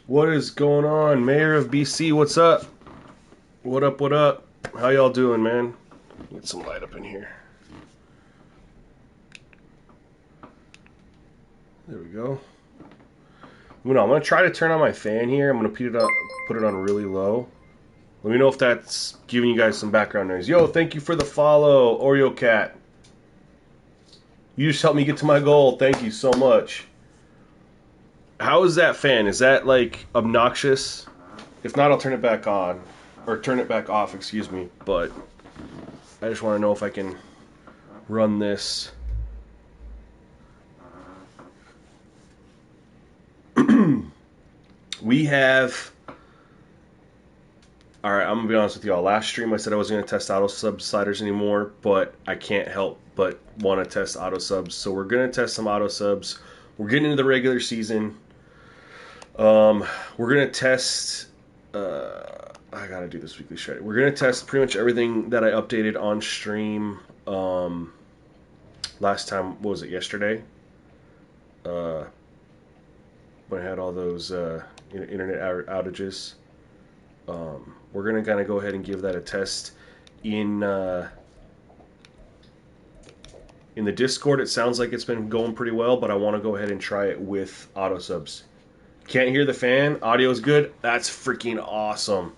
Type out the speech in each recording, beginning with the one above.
What is going on? Mayor of BC, what's up? What up, what up? How y'all doing, man? Get some light up in here. There we go. I'm going to try to turn on my fan here. I'm going to put it on really low. Let me know if that's giving you guys some background noise. Yo, thank you for the follow, Oreo Cat. You just helped me get to my goal. Thank you so much. How is that fan? Is that, like, obnoxious? If not, I'll turn it back on. Or turn it back off, excuse me. But I just want to know if I can run this. We have... Alright, I'm going to be honest with y'all. Last stream I said I wasn't going to test auto sub sliders anymore, but I can't help but want to test auto subs. So we're going to test some auto subs. We're getting into the regular season. We're going to test... I got to do this weekly shred. We're going to test pretty much everything that I updated on stream last time. What was it, yesterday? When I had all those internet outages. We're going to kind of go ahead and give that a test in the Discord. It sounds like it's been going pretty well, but I want to go ahead and try it with auto subs. Can't hear the fan. Audio's good. That's freaking awesome.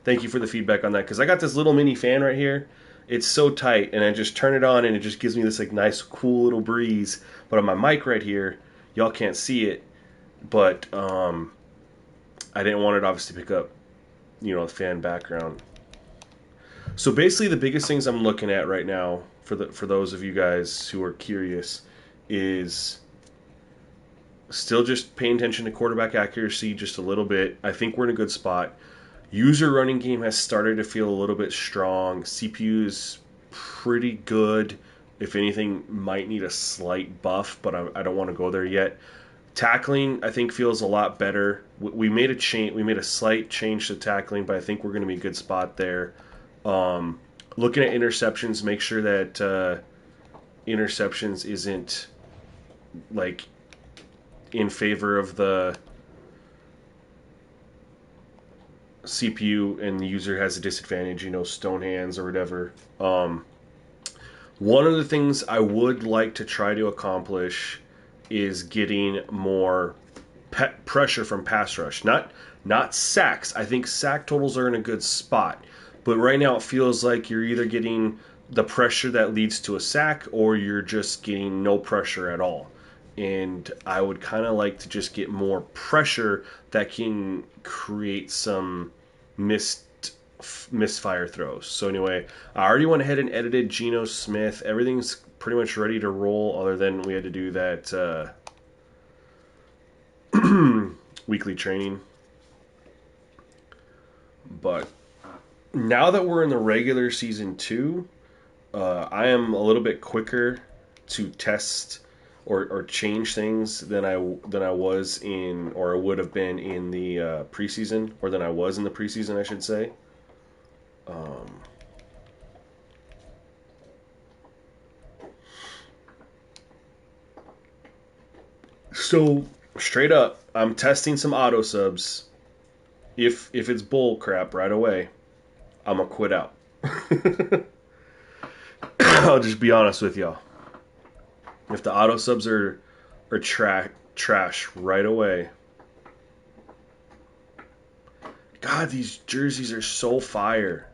Thank you for the feedback on that, because I got this little mini fan right here. It's so tight, and I just turn it on, and it just gives me this like nice, cool little breeze. But on my mic right here, y'all can't see it, but I didn't want it obviously to pick up, you know, the fan background. So basically, the biggest things I'm looking at right now, for those of you guys who are curious, is still just paying attention to quarterback accuracy just a little bit. I think we're in a good spot. User running game has started to feel a little bit strong. CPU is pretty good. If anything, might need a slight buff, but I don't want to go there yet. Tackling, I think, feels a lot better. We made a change. We made a slight change to tackling, but I think we're going to be in a good spot there. Looking at interceptions, make sure that interceptions isn't like in favor of the CPU and the user has a disadvantage, you know, stone hands or whatever. One of the things I would like to try to accomplish is getting more pressure from pass rush. Not sacks. I think sack totals are in a good spot. But right now it feels like you're either getting the pressure that leads to a sack or you're just getting no pressure at all. And I would kind of like to just get more pressure that can create some misfire throws. So anyway, I already went ahead and edited Geno Smith. Everything's pretty much ready to roll, other than we had to do that weekly training. But now that we're in the regular season 2, I am a little bit quicker to test or change things than I was in, or I would have been in the preseason, or than I was in the preseason, I should say. So straight up, I'm testing some auto subs. If it's bull crap right away, I'm gonna quit out. I'll just be honest with y'all. If the auto subs are trash right away. God, these jerseys are so fire.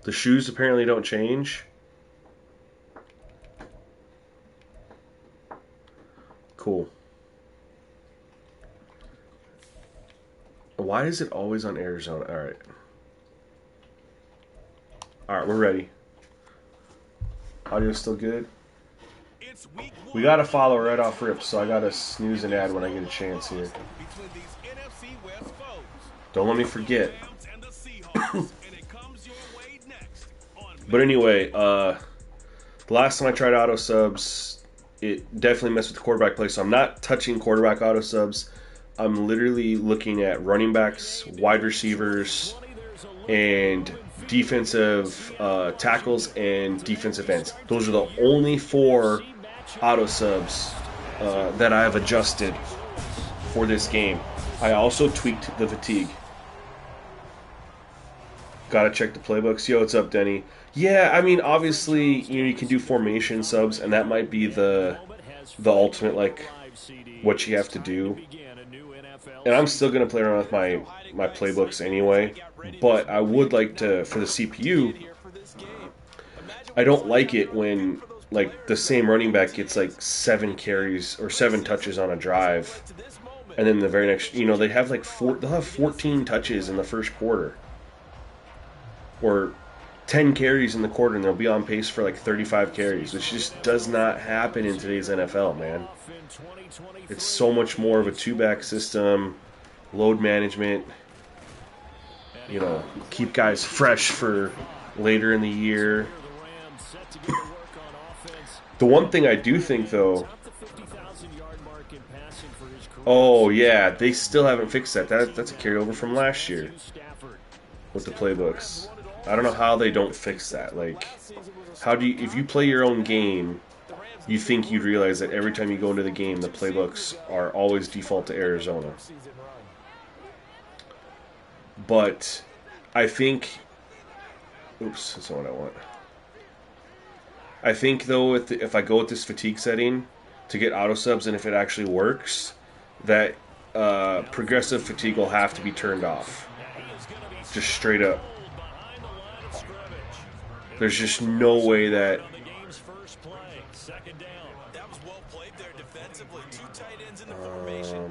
The shoes apparently don't change. Cool. Why is it always on Arizona? Alright. Alright, we're ready. Audio's still good? We gotta follow right off rip, so I gotta snooze an ad when I get a chance here. Don't let me forget. But anyway, the last time I tried auto subs, it definitely messed with the quarterback play, so I'm not touching quarterback auto subs. I'm literally looking at running backs, wide receivers, and defensive tackles and defensive ends. Those are the only 4 auto subs that I have adjusted for this game. I also tweaked the fatigue. Gotta check the playbooks. Yo, what's up, Denny? Yeah, I mean, obviously, you can do formation subs, and that might be the ultimate, like, what you have to do. And I'm still gonna play around with my playbooks anyway. But I would like to, for the CPU, I don't like it when, like, the same running back gets, like, 7 carries or 7 touches on a drive. And then the very next, they have, like, they'll have 14 touches in the first quarter. Or 10 carries in the quarter, and they'll be on pace for, like, 35 carries, which just does not happen in today's NFL, man. It's so much more of a 2-back system, load management, keep guys fresh for later in the year. The one thing I do think, though, oh, yeah, they still haven't fixed that. That's a carryover from last year with the playbooks. I don't know how they don't fix that. Like, how do you, if you play your own game, you think you'd realize that every time you go into the game, the playbooks are always default to Arizona. But I think, oops, that's not what I want. I think, though, if I go with this fatigue setting to get auto subs, and if it actually works, that progressive fatigue will have to be turned off. Just straight up. There's just no way that.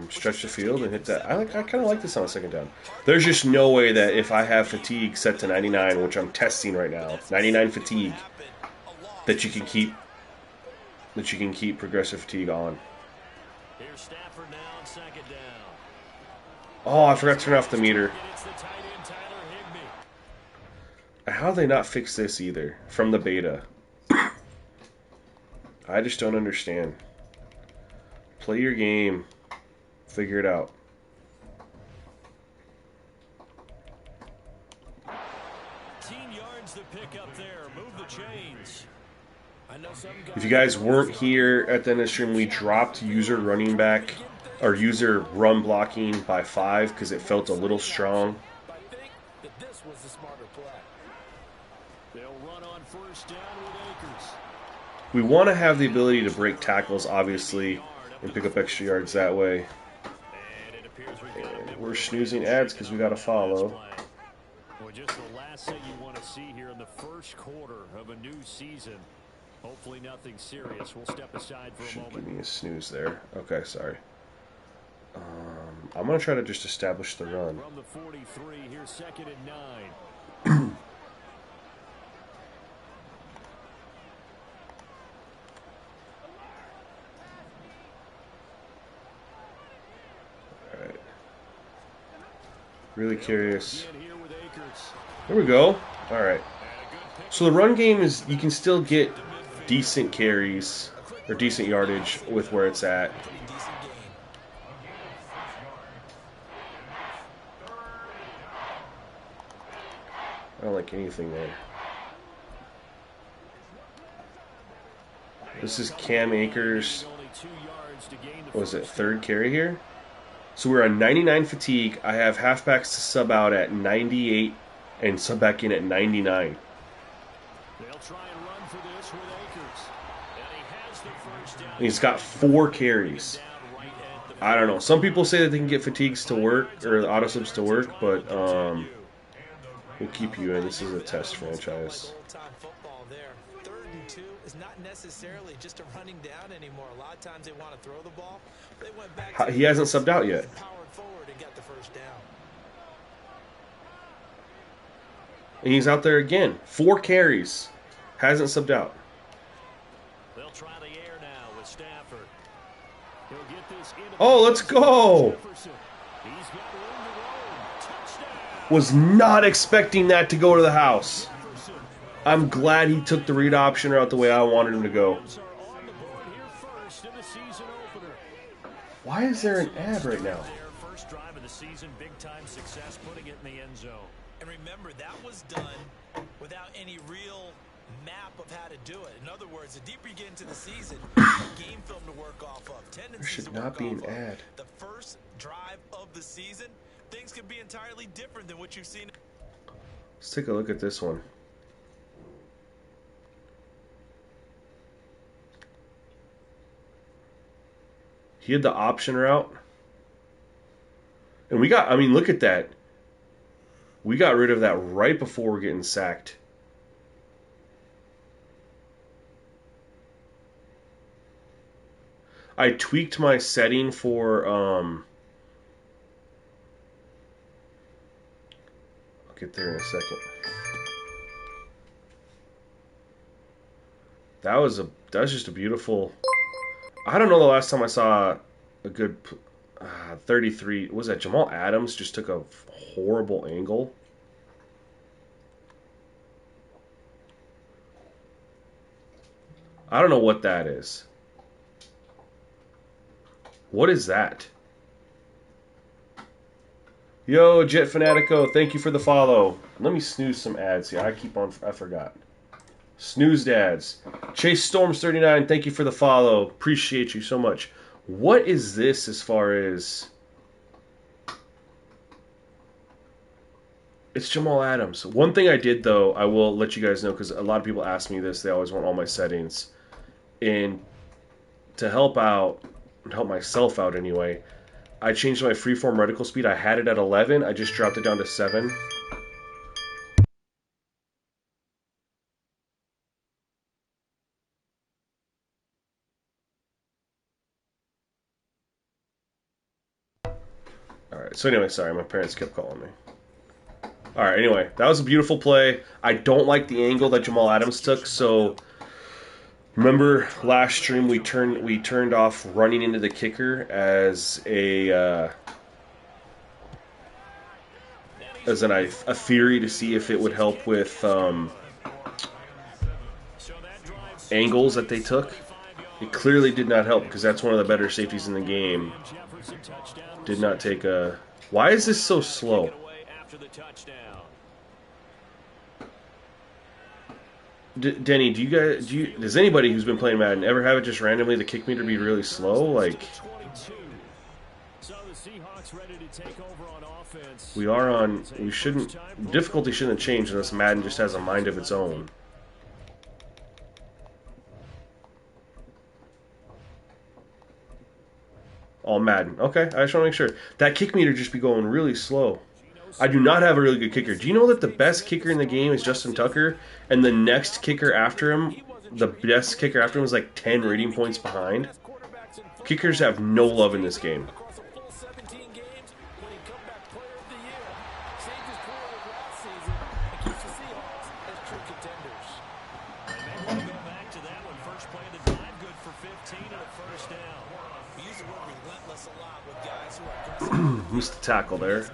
Stretch the field and hit that. I kind of like this on a second down. There's just no way that if I have fatigue set to 99, which I'm testing right now, 99 fatigue, that you can keep progressive fatigue on. Oh, I forgot to turn off the meter. How do they not fix this either from the beta? I just don't understand. Play your game. Figure it out. If you guys weren't here at the end of the stream, we dropped user running back or user run blocking by 5 because it felt a little strong. We want to have the ability to break tackles, obviously, and pick up extra yards that way. And we're snoozing ads because we got to follow. Well, just the last thing you want to see here in the first quarter of a new season. Hopefully nothing serious. We'll step aside for a moment. Give me a snooze there. Okay, sorry. I'm going to try to just establish the run. From the 43, here's 2nd and 9. Really curious. There we go. All right. So the run game is, you can still get decent carries or decent yardage with where it's at. I don't like anything there. This is Cam Akers. What was it, 3rd carry here? So we're on 99 fatigue. I have halfbacks to sub out at 98 and sub back in at 99. And he's got 4 carries. I don't know. Some people say that they can get fatigues to work or the auto subs to work, but we'll keep you in. This is a test franchise. Is not necessarily just a running down anymore. A lot of times they want to throw the ball. They went back. He hasn't subbed out yet. And he's out there again. 4 carries. Hasn't subbed out. They'll try the air now with Stafford. He'll get this Oh, let's go. Was not expecting that to go to the house. I'm glad he took the read option route the way I wanted him to go. Why is there an ad right now? First drive of the season, big time success, putting it in the end zone. And remember, that was done without any real map of how to do it. In other words, the deeper you get into the season, game film to work off of, tendencies to work off of. The first drive of the season, things could be entirely different than what you've seen. Let's take a look at this one. He had the option route. And we got, I mean, look at that. We got rid of that right before we're getting sacked. I tweaked my setting for, I'll get there in a second. That was just a beautiful, I don't know the last time I saw a good 33. Was that Jamal Adams just took a horrible angle? I don't know what that is. What is that? Yo, Jet Fanatico, thank you for the follow. Let me snooze some ads here. I forgot. Snoozed ads. Chase Storms 39, thank you for the follow. Appreciate you so much. What is this as far as... It's Jamal Adams. One thing I did, though, I will let you guys know, because a lot of people ask me this. They always want all my settings. And to help myself out anyway, I changed my freeform reticle speed. I had it at 11. I just dropped it down to 7. Alright, so anyway, sorry, my parents kept calling me. Alright, anyway, that was a beautiful play. I don't like the angle that Jamal Adams took, so remember last stream we turned off running into the kicker as a theory to see if it would help with angles that they took. It clearly did not help because that's one of the better safeties in the game. Did not take a... Why is this so slow? Denny, does anybody who's been playing Madden ever have it just randomly the kick meter be really slow? Like, difficulty shouldn't change unless Madden just has a mind of its own. All Madden. Okay, I just want to make sure. That kick meter just be going really slow. I do not have a really good kicker. Do you know that the best kicker in the game is Justin Tucker, and the next kicker after him, the best kicker after him is like 10 rating points behind? Kickers have no love in this game. Missed the tackle there.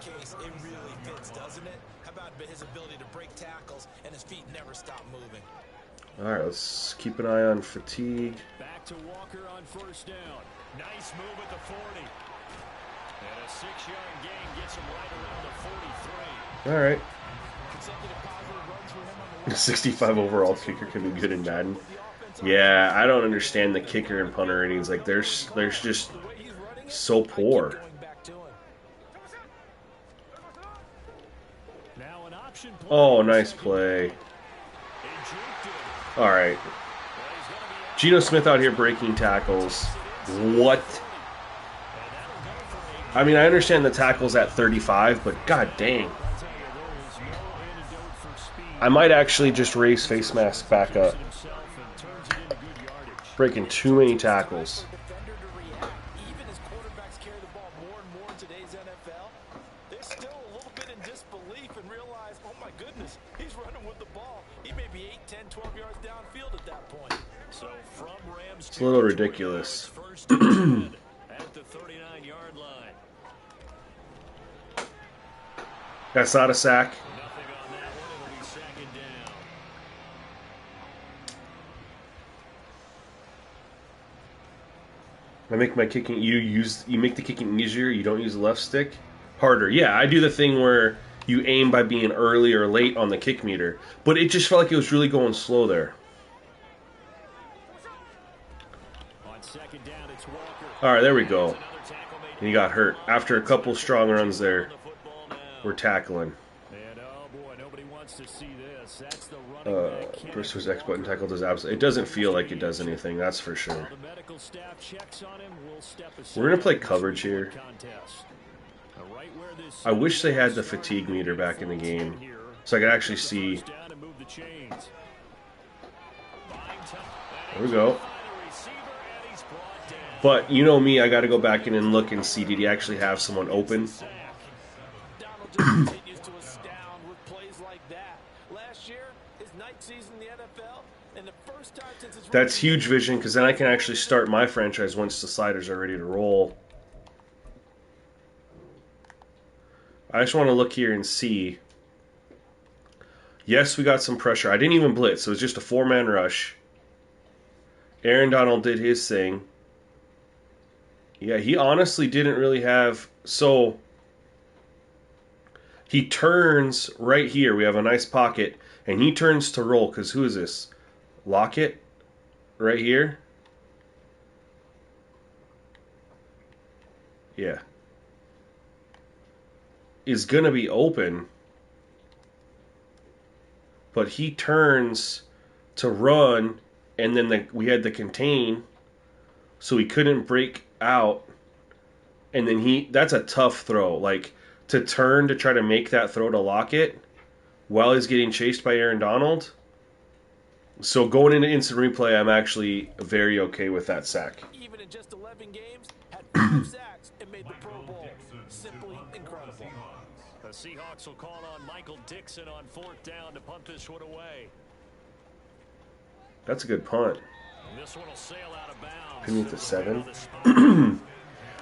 Alright, let's keep an eye on fatigue. Back to Walker on first down. Nice move at the 40. And a 6-yard gain gets him right around the 43. Alright. 65 overall kicker can be good in Madden. Yeah, I don't understand the kicker and punter ratings. Like, they're just so poor. Oh, nice play. Alright. Geno Smith out here breaking tackles. What? I mean, I understand the tackle's at 35, but god dang. I might actually just raise face mask back up. Breaking too many tackles. It's a little ridiculous. At the 39-yard line. That's not a sack. Nothing on that one. It'll be second down. I make my kicking. You make the kicking easier. You don't use the left stick. Harder. Yeah, I do the thing where you aim by being early or late on the kick meter. But it just felt like it was really going slow there. All right, there we go. And he got hurt. After a couple strong runs there, we're tackling. Press his X button tackle does absolutely. It doesn't feel like it does anything, that's for sure. We're going to play coverage here. I wish they had the fatigue meter back in the game so I could actually see. There we go. But you know me, I got to go back in and look and see, did he actually have someone open? That's huge vision, because then I can actually start my franchise once the sliders are ready to roll. I just want to look here and see. Yes, we got some pressure. I didn't even blitz. So it was just a 4-man rush. Aaron Donald did his thing. Yeah, he honestly didn't really have... So, he turns right here. We have a nice pocket. And he turns to roll, because who is this? Lockett? Right here? Yeah. Is going to be open. But he turns to run, and then we had the contain, so he couldn't break out. And then that's a tough throw. Like, to turn to try to make that throw to Lockett while he's getting chased by Aaron Donald. So going into instant replay, I'm actually very okay with that sack. Even in just 11 games, had 5 sacks and made the Pro Bowl. Simply incredible. The Seahawks will call on Michael Dixon on 4th down to punt this one away. That's a good punt. This one will sail out of bounds. Beneath the 7.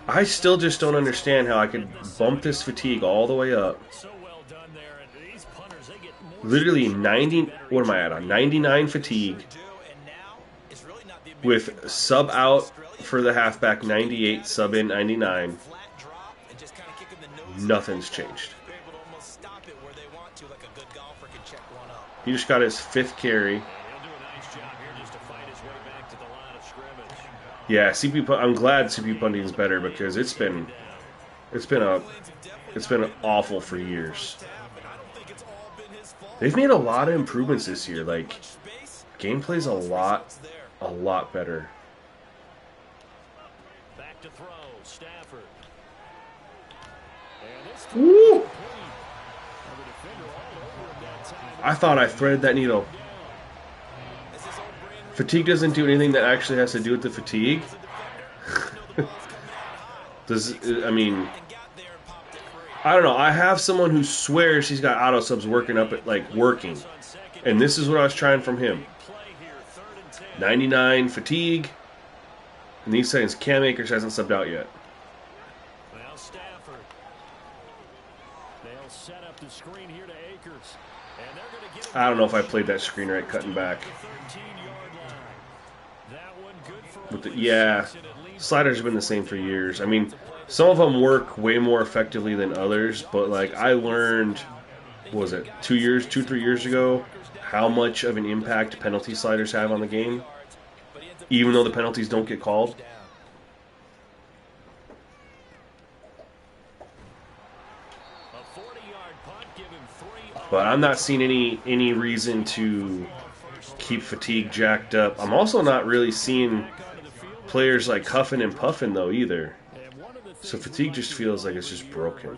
I still just don't understand how I could bump this fatigue all the way up. So well done there. And these punters, they get more Literally 90. What am I at? On 99 fatigue. With sub out for the halfback 98, sub in 99. Nothing's changed. He just got his 5th carry. Yeah, CP. I'm glad CP punting is better because it's been awful for years. They've made a lot of improvements this year. Like, gameplay's a lot better. back to throw. Stafford. Woo! I thought I threaded that needle. Fatigue doesn't do anything that actually has to do with the fatigue. I mean, I don't know. I have someone who swears he's got auto subs working up at working. And this is what I was trying from him. 99 fatigue. And these seconds, Cam Akers hasn't subbed out yet. Now Stafford. They'll set up the screen here to Akers. And they're going to get I don't know if I played that screen right, cutting back. Yeah, sliders have been the same for years. I mean, some of them work way more effectively than others, but I learned, what was it, 3 years ago, how much of an impact penalty sliders have on the game, even though the penalties don't get called. But I'm not seeing any reason to keep fatigue jacked up. I'm also not really seeing players huffing and puffing though either. So fatigue just feels like it's just broken.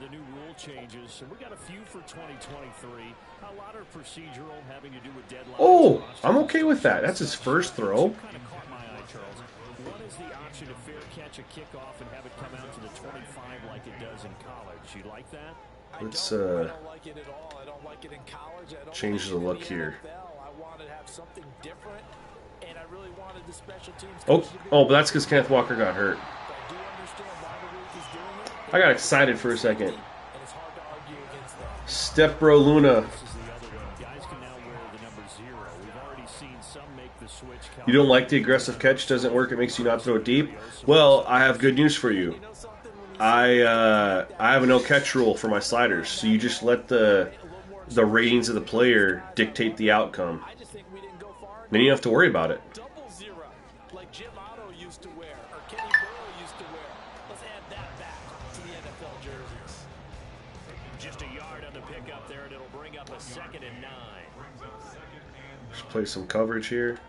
Oh, I'm okay with that. That's his first throw. What is the option to fair catch a kickoff and have it come out to the 25 like it does in college? You like that? Let's I don't like it at all. I don't like it in college. I don't change the look here. I wanted to have something different, and I really wanted the special teams. Oh, but that's because Kenneth Walker got hurt. I do understand why the league is doing it. I got excited for a second. And it's hard to argue against that. Step Bro Luna. This is the other one. Guys can now wear the number 0. We've already seen some make the switch. You don't like the aggressive catch doesn't work, it makes you not throw it deep? Well, I have good news for you. I have a no catch rule for my sliders, so you just let the ratings of the player dictate the outcome. Then you don't have to worry about it. Double zero, like Jim Otto used to wear, or Kenny Burrow used to wear. Let's add that back to the NFL jerseys. Just a yard on the pickup there, and it'll bring up a 2nd and 9. Let's play some coverage here.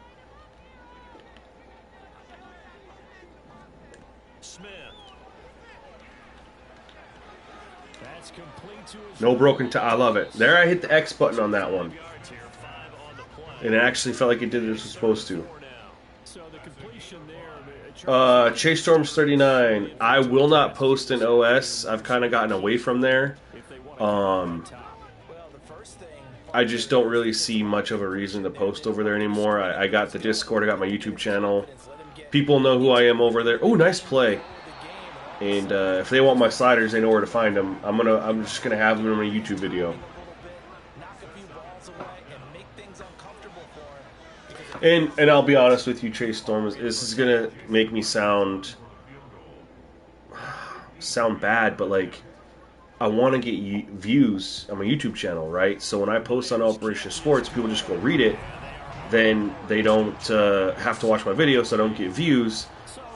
Smith. That's complete to his No broken I love it. There I hit the X button on that one. yards here, 5 on the play. And it actually felt like it did what it was supposed to. So the completion there. Chase Storms 39. I will not post an OS. I've kind of gotten away from there. I just don't really see much of a reason to post over there anymore. I got the Discord. I got my YouTube channel. People know who I am over there. Oh, nice play. And if they want my sliders, they know where to find them. I'm just gonna have them in my YouTube video. And I'll be honest with you, Chase Storm, this is gonna make me sound bad, but like I want to get views on my YouTube channel, right? So when I post on Operation Sports, people just go read it. Then they don't have to watch my video, so I don't get views.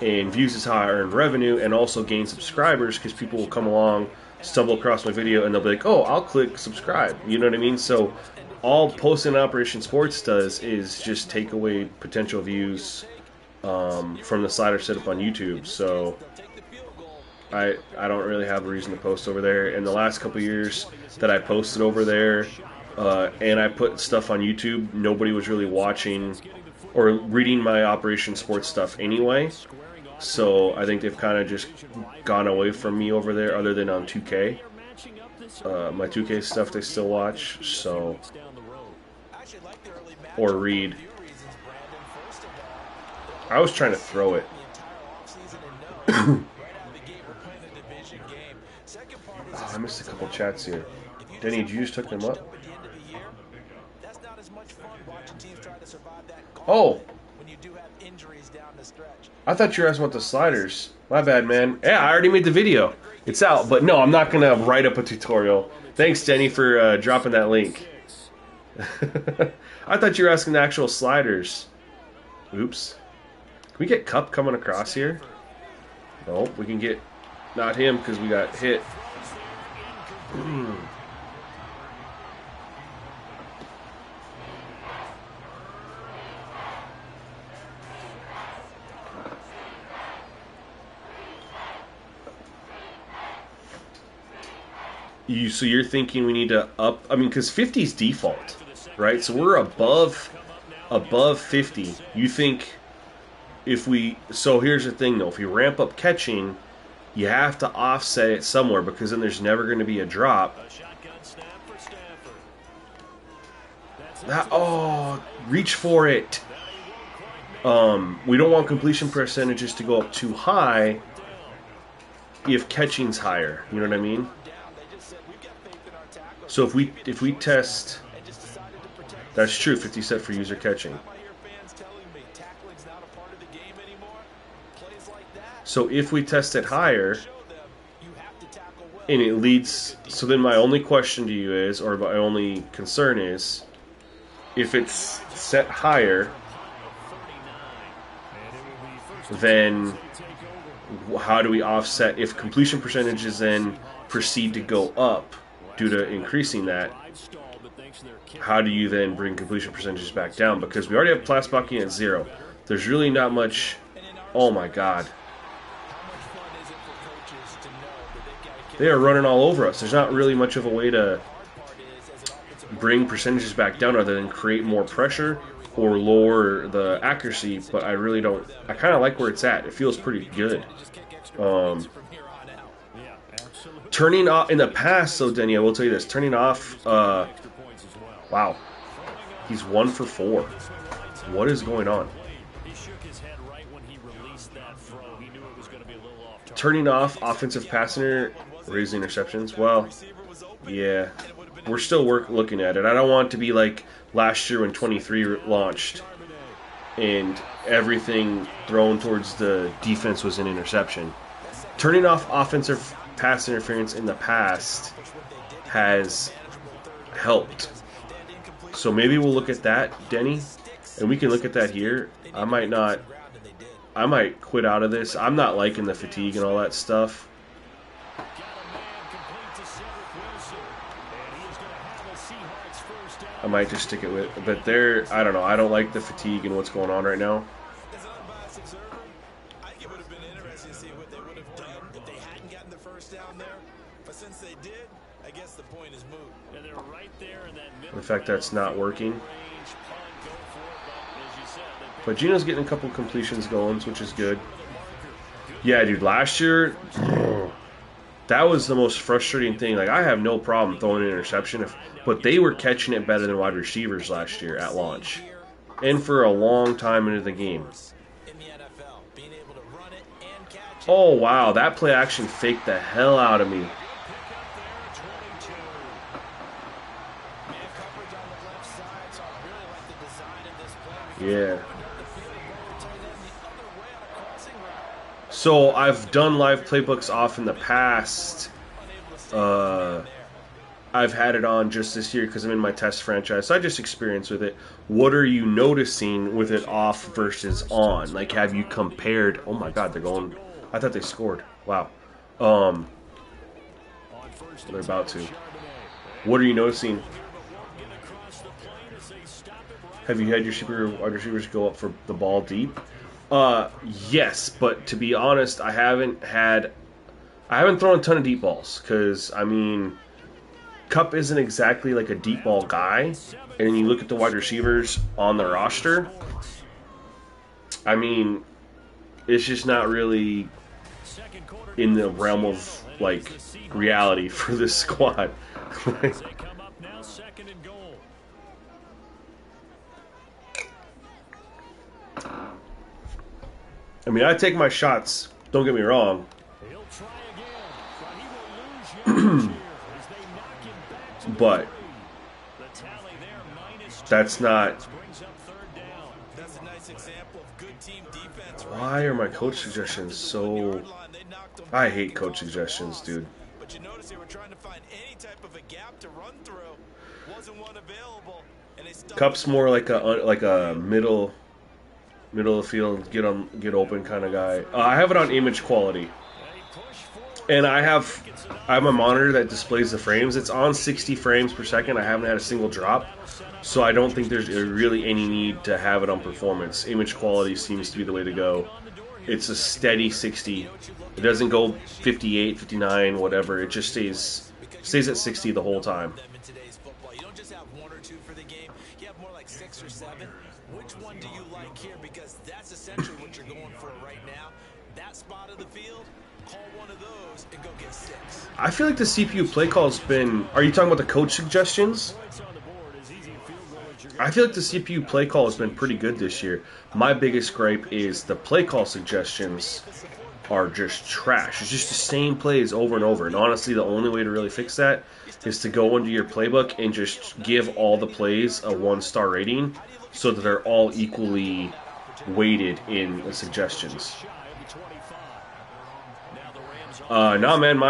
And views is how I earn revenue and also gain subscribers because people will come along, stumble across my video, and they'll be like, oh, I'll click subscribe. You know what I mean? So all posting Operation Sports does is just take away potential views from the slider setup on YouTube. So I don't really have a reason to post over there. In the last couple years that I posted over there and I put stuff on YouTube, nobody was really watching or reading my Operation Sports stuff anyway. So I think they've kind of just gone away from me over there other than on 2K. My 2K stuff they still watch, so... Or read. I was trying to throw it. Oh, I missed a couple chats here. Denny, did you just hook them up? Oh! I thought you were asking about the sliders. My bad, man. Yeah, I already made the video. It's out, but no, I'm not going to write up a tutorial. Thanks, Denny, for dropping that link. I thought you were asking the actual sliders. Oops. Can we get Cup coming across here? Nope, we can get... Not him, because we got hit. So you're thinking we need to up... I mean, because 50 is default, right? So we're above 50. You think if we... So here's the thing, though. If we ramp up catching, you have to offset it somewhere because then there's never going to be a drop. Reach for it. We don't want completion percentages to go up too high if catching's higher. You know what I mean? So if we test, that's true, 50 set for user catching. So if we test it higher, and it leads, so then my only question to you is, or my only concern is, if it's set higher, then how do we offset if completion percentages then proceed to go up due to increasing that? How do you then bring completion percentages back down? Because we already have pass blocking at 0. There's really not much. Oh my god. They are running all over us. There's not really much of a way to bring percentages back down other than create more pressure or lower the accuracy, but I really don't. I kind of like where it's at. It feels pretty good. Turning off in the past, so Denny, I will tell you this: turning off. Wow, he's 1 for 4. What is going on? Turning off offensive passer, raising interceptions. Well, yeah, we're still looking at it. I don't want it to be like last year when 23 launched and everything thrown towards the defense was an interception. turning off offensive pass interference in the past has helped. So maybe we'll look at that, Denny, and we can look at that here. I might quit out of this. I'm not liking the fatigue and all that stuff. I might just stick it with, but I don't know. I don't like the fatigue and what's going on right now. As an unbiased observer, I think it would have been interesting to see what they would have done if they hadn't gotten the first down there. But since they did, I guess the point is moot. And they're right there in that middle. In fact, that's not working. But Gino's getting a couple completions going, which is good. Yeah, dude, last year, that was the most frustrating thing. Like, I have no problem throwing an interception, but they were catching it better than wide receivers last year at launch. And for a long time into the game. Oh, wow, that play action faked the hell out of me. Yeah. So I've done live playbooks off in the past. I've had it on just this year because I'm in my test franchise. So I just experienced with it. What are you noticing with it off versus on? Like, have you compared? Oh my God, they're going. I thought they scored. Wow. They're about to. What are you noticing? Have you had your wide receivers go up for the ball deep? Yes, but to be honest, I haven't thrown a ton of deep balls because, I mean, Kupp isn't exactly like a deep ball guy, and you look at the wide receivers on the roster, I mean, it's just not really in the realm of, like, reality for this squad. I mean, I take my shots, don't get me wrong. But that's not. Why are my coach suggestions so. I hate coach suggestions, dude. But you notice they were trying to find any type of a gap to run through. Wasn't one available. Kupp's more like a middle of the field, get open kind of guy. I have it on image quality, and I have a monitor that displays the frames. It's on 60 frames per second. I haven't had a single drop, so I don't think there's really any need to have it on performance. Image quality seems to be the way to go. It's a steady 60. It doesn't go 58, 59, whatever. It just stays at 60 the whole time. You don't just have one or two for the game. You have more like 6 or 7. Which one do you like here? Because that's essentially what you're going for right now. That spot of the field, call one of those and go get 6. I feel like the CPU play call has been... Are you talking about the coach suggestions? I feel like the CPU play call has been pretty good this year. My biggest gripe is the play call suggestions are just trash. It's just the same plays over and over. And honestly, the only way to really fix that is to go into your playbook and just give all the plays a 1-star rating so that they're all equally weighted in the suggestions. No, man,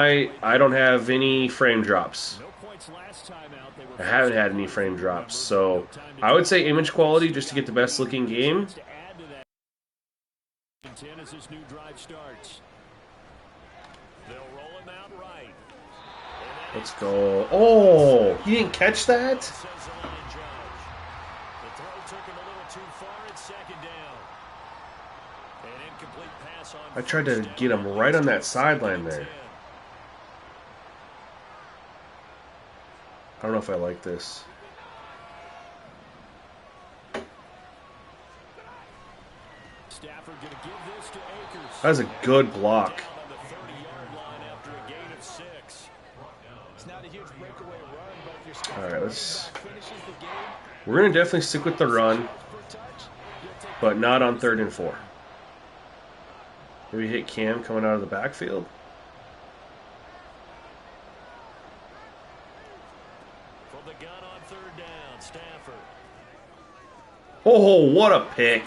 I don't have any frame drops. I haven't had any frame drops, so I would say image quality just to get the best looking game. Let's go. Oh, he didn't catch that? I tried to get him right on that sideline there. I don't know if I like this. That was a good block. Alright, we're going to definitely stick with the run, but not on 3rd and 4. Maybe hit Cam coming out of the backfield. Oh, what a pick.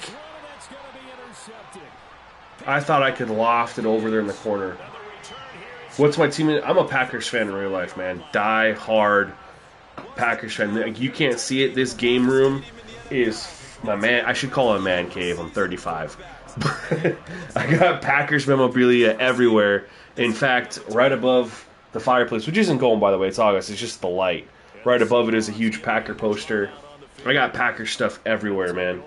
I thought I could loft it over there in the corner. What's my team? I'm a Packers fan in real life, man. Die hard Packers fan. Like, you can't see it. This game room is my man. I should call it a man cave. I'm 35. I got Packers memorabilia everywhere. In fact, right above the fireplace, which isn't going, by the way, it's August. It's just the light. Right above it is a huge Packer poster. I got Packer stuff everywhere, man.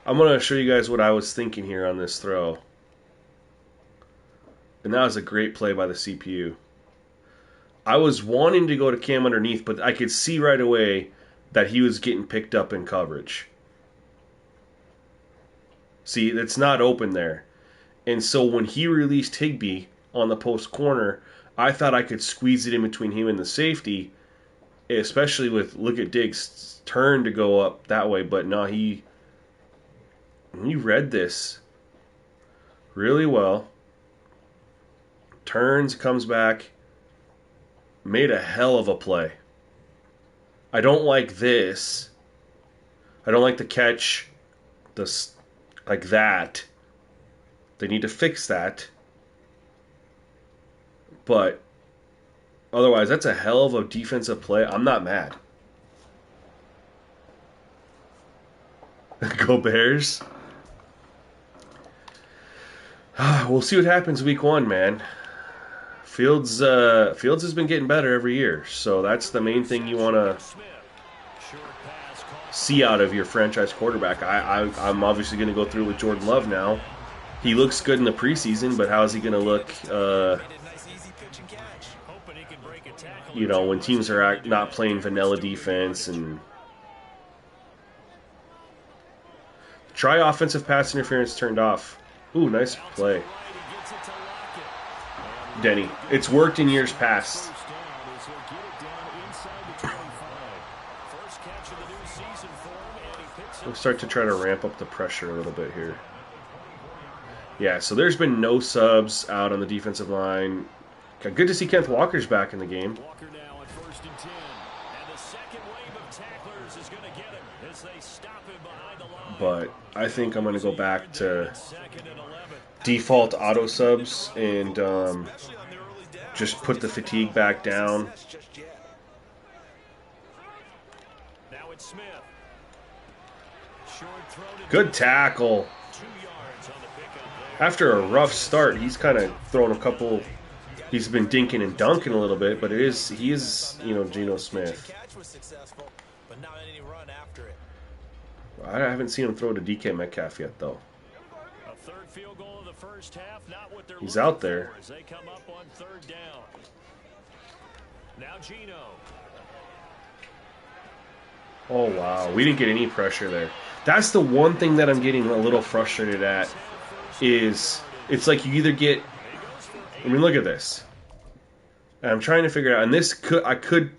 I'm going to show you guys what I was thinking here on this throw. And that was a great play by the CPU. I was wanting to go to Cam underneath, but I could see right away that he was getting picked up in coverage. See, it's not open there. And so when he released Higbee on the post corner, I thought I could squeeze it in between him and the safety, especially with, look at Diggs' turn to go up that way. But no, he read this really well. Turns, comes back, made a hell of a play. I don't like this. I don't like the catch like that. They need to fix that. But otherwise, that's a hell of a defensive play. I'm not mad. Go Bears. We'll see what happens week 1, man. Fields has been getting better every year, so that's the main thing you want to see out of your franchise quarterback. I'm obviously going to go through with Jordan Love now. He looks good in the preseason, but how is he going to look, when teams are not playing vanilla defense? And try offensive pass interference turned off. Ooh, nice play, Denny. It's worked in years past. We'll start to try to ramp up the pressure a little bit here. Yeah, so there's been no subs out on the defensive line. Good to see Kenneth Walker's back in the game. But I think I'm going to go back to default auto subs and just put the fatigue back down. Good tackle. After a rough start, he's kind of thrown a couple. He's been dinking and dunking a little bit, but he is Geno Smith. I haven't seen him throw to DK Metcalf yet, though. He's out there. Oh, wow. We didn't get any pressure there. That's the one thing that I'm getting a little frustrated at is it's like you either get... I mean, look at this. And I'm trying to figure it out. And this could,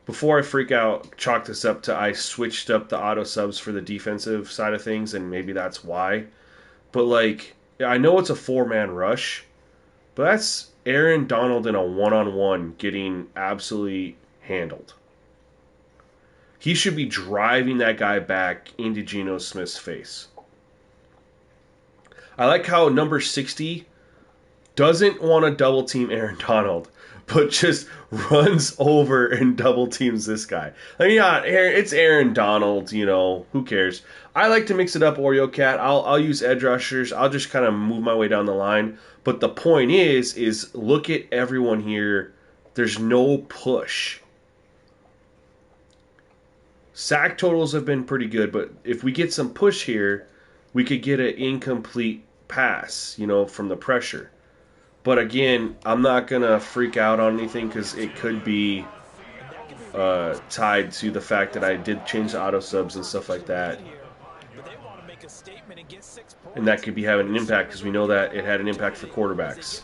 before I freak out, chalk this up to I switched up the auto subs for the defensive side of things, and maybe that's why. But, like, I know it's a 4-man rush, but that's Aaron Donald in a one-on-one getting absolutely handled. He should be driving that guy back into Geno Smith's face. I like how number 60 doesn't want to double team Aaron Donald, but just runs over and double teams this guy. I mean, yeah, it's Aaron Donald, who cares? I like to mix it up, Oreo Cat. I'll use edge rushers. I'll just kind of move my way down the line. But the point is look at everyone here. There's no push. Sack totals have been pretty good, but if we get some push here, we could get an incomplete pass, from the pressure. But again, I'm not going to freak out on anything because it could be tied to the fact that I did change the auto subs and stuff like that. And that could be having an impact because we know that it had an impact for quarterbacks.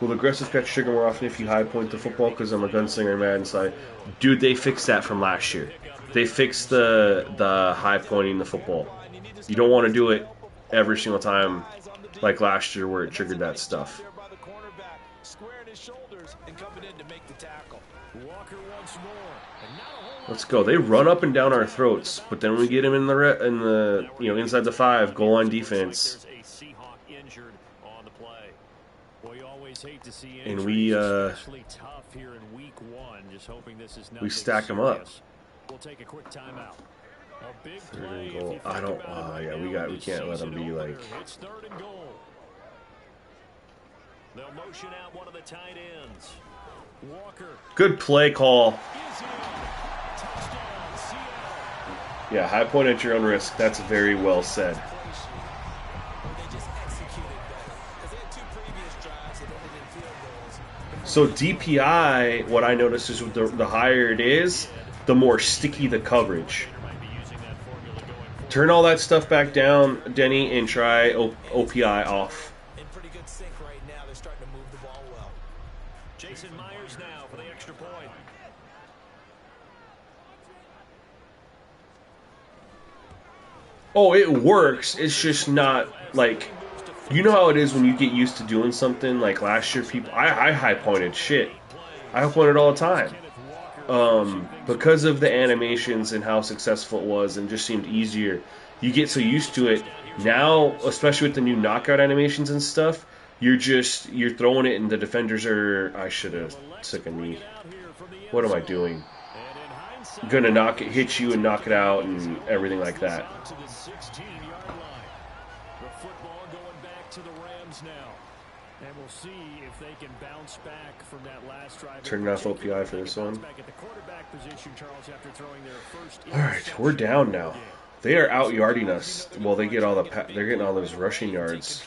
Will aggressive catch trigger more often if you high point the football? Because I'm a gunslinger in Madden side. Dude, they fixed that from last year. They fixed the high pointing the football. You don't want to do it every single time like last year where it triggered that stuff. Let's go. They run up and down our throats, but then we get them in the inside the 5, goal line defense. and we stack them up. We'll take a quick timeout. A big Third play and goal. if you I think don't. about it right Yeah, now, we the can't let them season be opener. like. It's 3rd and goal. They'll motion out one of the tight ends. Walker. Good play call. Is in. Touchdown, Seattle. Yeah, high point at your own risk. That's very well said. So DPI, what I noticed is the higher it is, the more sticky the coverage. Turn all that stuff back down, Denny, and try OPI off. In pretty good sync right now. They're starting to move the ball well. Jason Myers now for the extra point. Oh, it works. It's just not like, you know how it is when you get used to doing something. Like last year, I high pointed shit. I high pointed all the time. Because of the animations and how successful it was, and just seemed easier. You get so used to it now, especially with the new knockout animations and stuff. You're throwing it, and the defenders are. I should have took a knee. What am I doing? Gonna hit you and knock it out and everything like that. To the 16-yard line. The football going back to the Rams now. And we'll see if they can bounce back from that last drive. Turning off OPI for this one. Back at the quarterback position, Charles, after throwing their first. All right, we're down now. They are out yarding us. Well, they get they're getting all those rushing yards.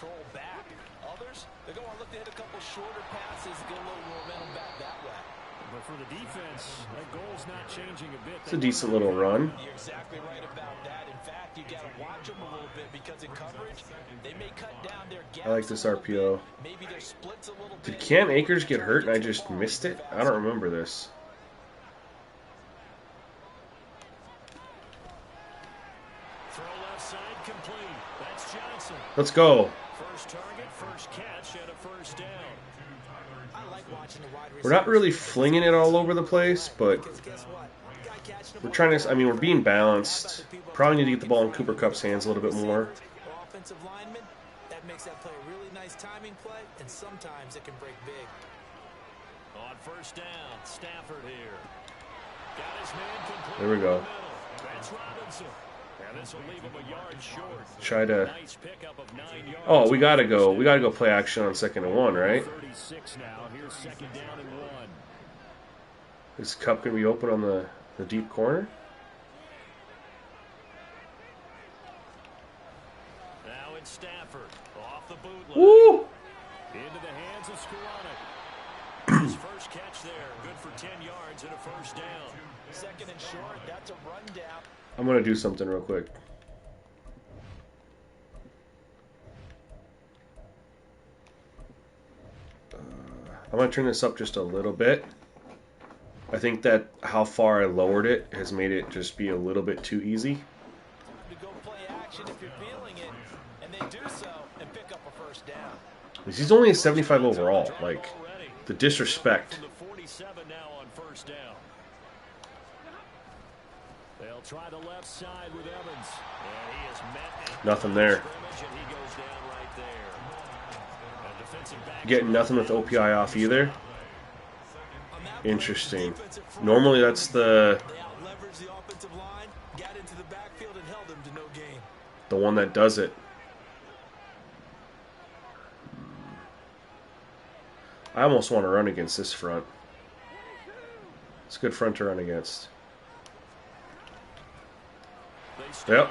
Others, they're going to look to hit a couple shorter passes, get a little momentum back that way. But for the defense, that goal's not changing a bit. It's a decent little run. You're exactly right about that. In fact, you got to watch them a little bit because in coverage, they may cut down their gaps. I like this RPO. Maybe their splits a little Did bit. Cam Akers get hurt and I just missed it? I don't remember this. Throw left side complete. That's Johnson. Let's go. First target, first catch, and a first down. I like watching the wide We're not really flinging it all over the place, but because guess what? Guy catching the we're ball trying to. I mean, we're being balanced. Probably need to get the ball in Cooper Kupp's hands a little bit more. or offensive lineman, that makes that play a really nice timing play, and sometimes it can break big. On first down, Stafford here. Got his man complete. There we go. That's Robinson. And this will leave him a yard short. Try to. Nice pickup of 9 yards. Oh, we gotta go. We gotta go play action on 2nd and 1, right? 36 now. Here's 2nd down and 1. Is Kupp gonna be open on the deep corner? Now it's Stafford. Off the bootleg. Woo! Into the hands of Skoranek. His first catch there. Good for 10 yards and a first down. 2nd and short, that's a rundown. I'm gonna do something real quick. I'm gonna turn this up just a little bit. I think that how far I lowered it has made it just be a little bit too easy. To go play action if you're feeling it, and they do so and pick up a first down. He's only a 75 overall. Like, the disrespect. From the 47 now on first down. They'll try the left side with Evans. And he is met. Nothing there. And he goes down right there. A defensive back. Getting nothing with OPI off either. Interesting. Normally that's the They out-leveraged the offensive line, got into the backfield, and held him to no gain. one that does it. I almost want to run against this front. It's a good front to run against. Yep.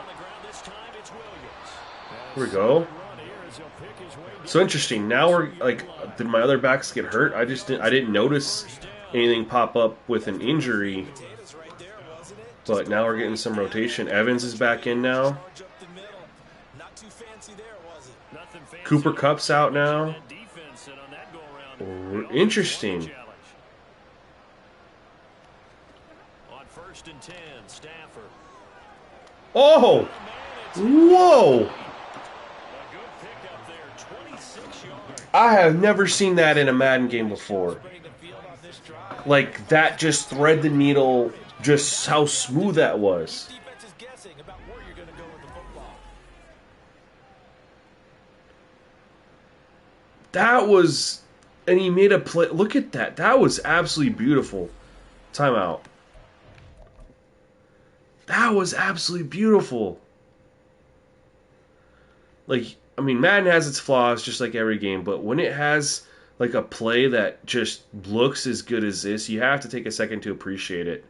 Here we go. So interesting. Now we're like, did my other backs get hurt? I didn't notice anything pop up with an injury. But now we're getting some rotation. Evans is back in now. Cooper Kupp's out now. Interesting. On 1st and 10, Stafford. Oh! Whoa! A good pickup there, 26 yards. I have never seen that in a Madden game before. Like, that just thread the needle, just how smooth that was. Defense is guessing about where you're going to go with the football. That was And he made a play. Look at that. That was absolutely beautiful. Timeout. That was absolutely beautiful. Like, I mean, Madden has its flaws just like every game, but when it has like a play that just looks as good as this, you have to take a second to appreciate it.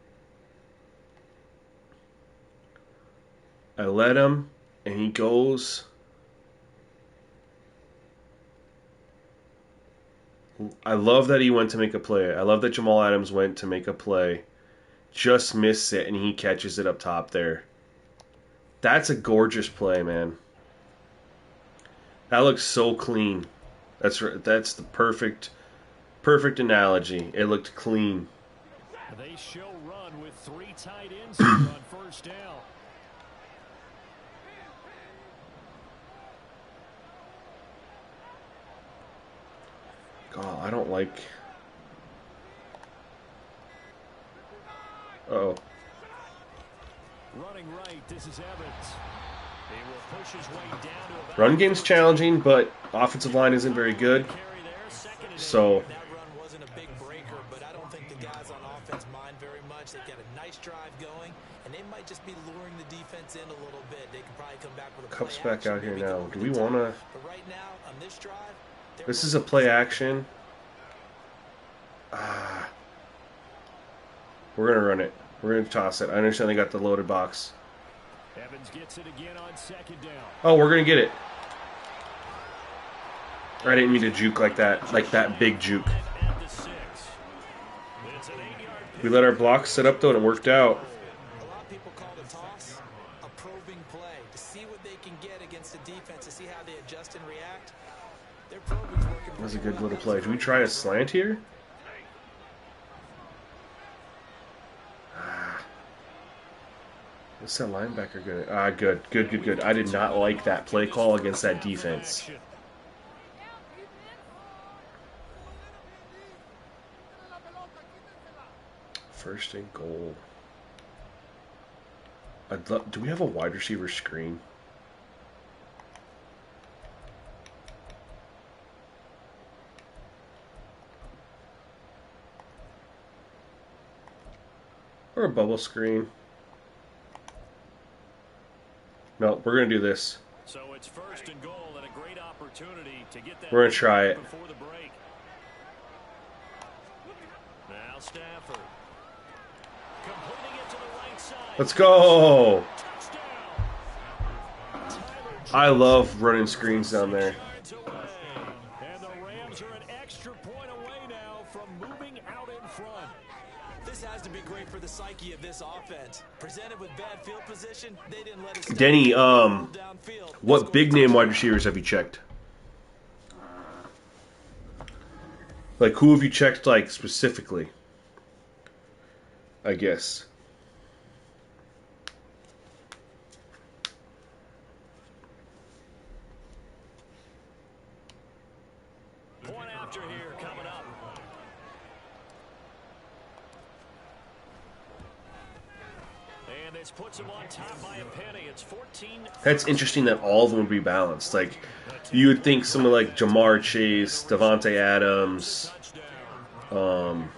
I let him, and he goes. I love that he went to make a play. I love that Jamal Adams went to make a play. Just missed it, and he catches it up top there. That's a gorgeous play, man. That looks so clean. That's the perfect analogy. It looked clean. They show run with 3 tight ends on first down. God, I don't like. Uh-oh. Running right, this is Evans. He will push his way down to about Run game's challenging, but offensive line isn't very good. So That run wasn't a big breaker, but I don't think the guys on offense mind very much. They've got a nice drive going, and they might just be luring the defense in a little bit. They can probably come back with a Cup's play back action, out here maybe now. go over Do the we top. want to? But right now, on this drive, This is a play action. We're going to run it. We're going to toss it. I understand they got the loaded box. Evans gets it again on second down. Oh, we're going to get it. I didn't mean to juke like that big juke. At the 6. It's an 8-yard We let our blocks set up, though, and it worked out. a lot of people call the toss a probing play to see what they can get against the defense, to see how they adjust and react. Their probing's working. That was a good little play. Do we try a slant here? What's that linebacker good? Good. I did not like that play call against that defense. First and goal. Do we have a wide receiver screen? Or a bubble screen? No, we're going to do this. So it's first and goal and a great opportunity to get that. We're going to try it. Before the break. Now Stafford. Completing it to the right side. Let's go! Touchdown. I love running screens down there. Yards away. And the Rams are an extra point away now from moving out in front. This has to be great for the psyche of this offense. Presented with bad field position, they didn't let us. Denny, downfield. what big name wide receivers have you checked? Like, who have you checked, like, specifically? I guess. Point after here coming up. And this puts him on top by a penny. It's 14. That's interesting that all of them would be balanced. Like, you would think someone like Jamar Chase, Devontae Adams, Brown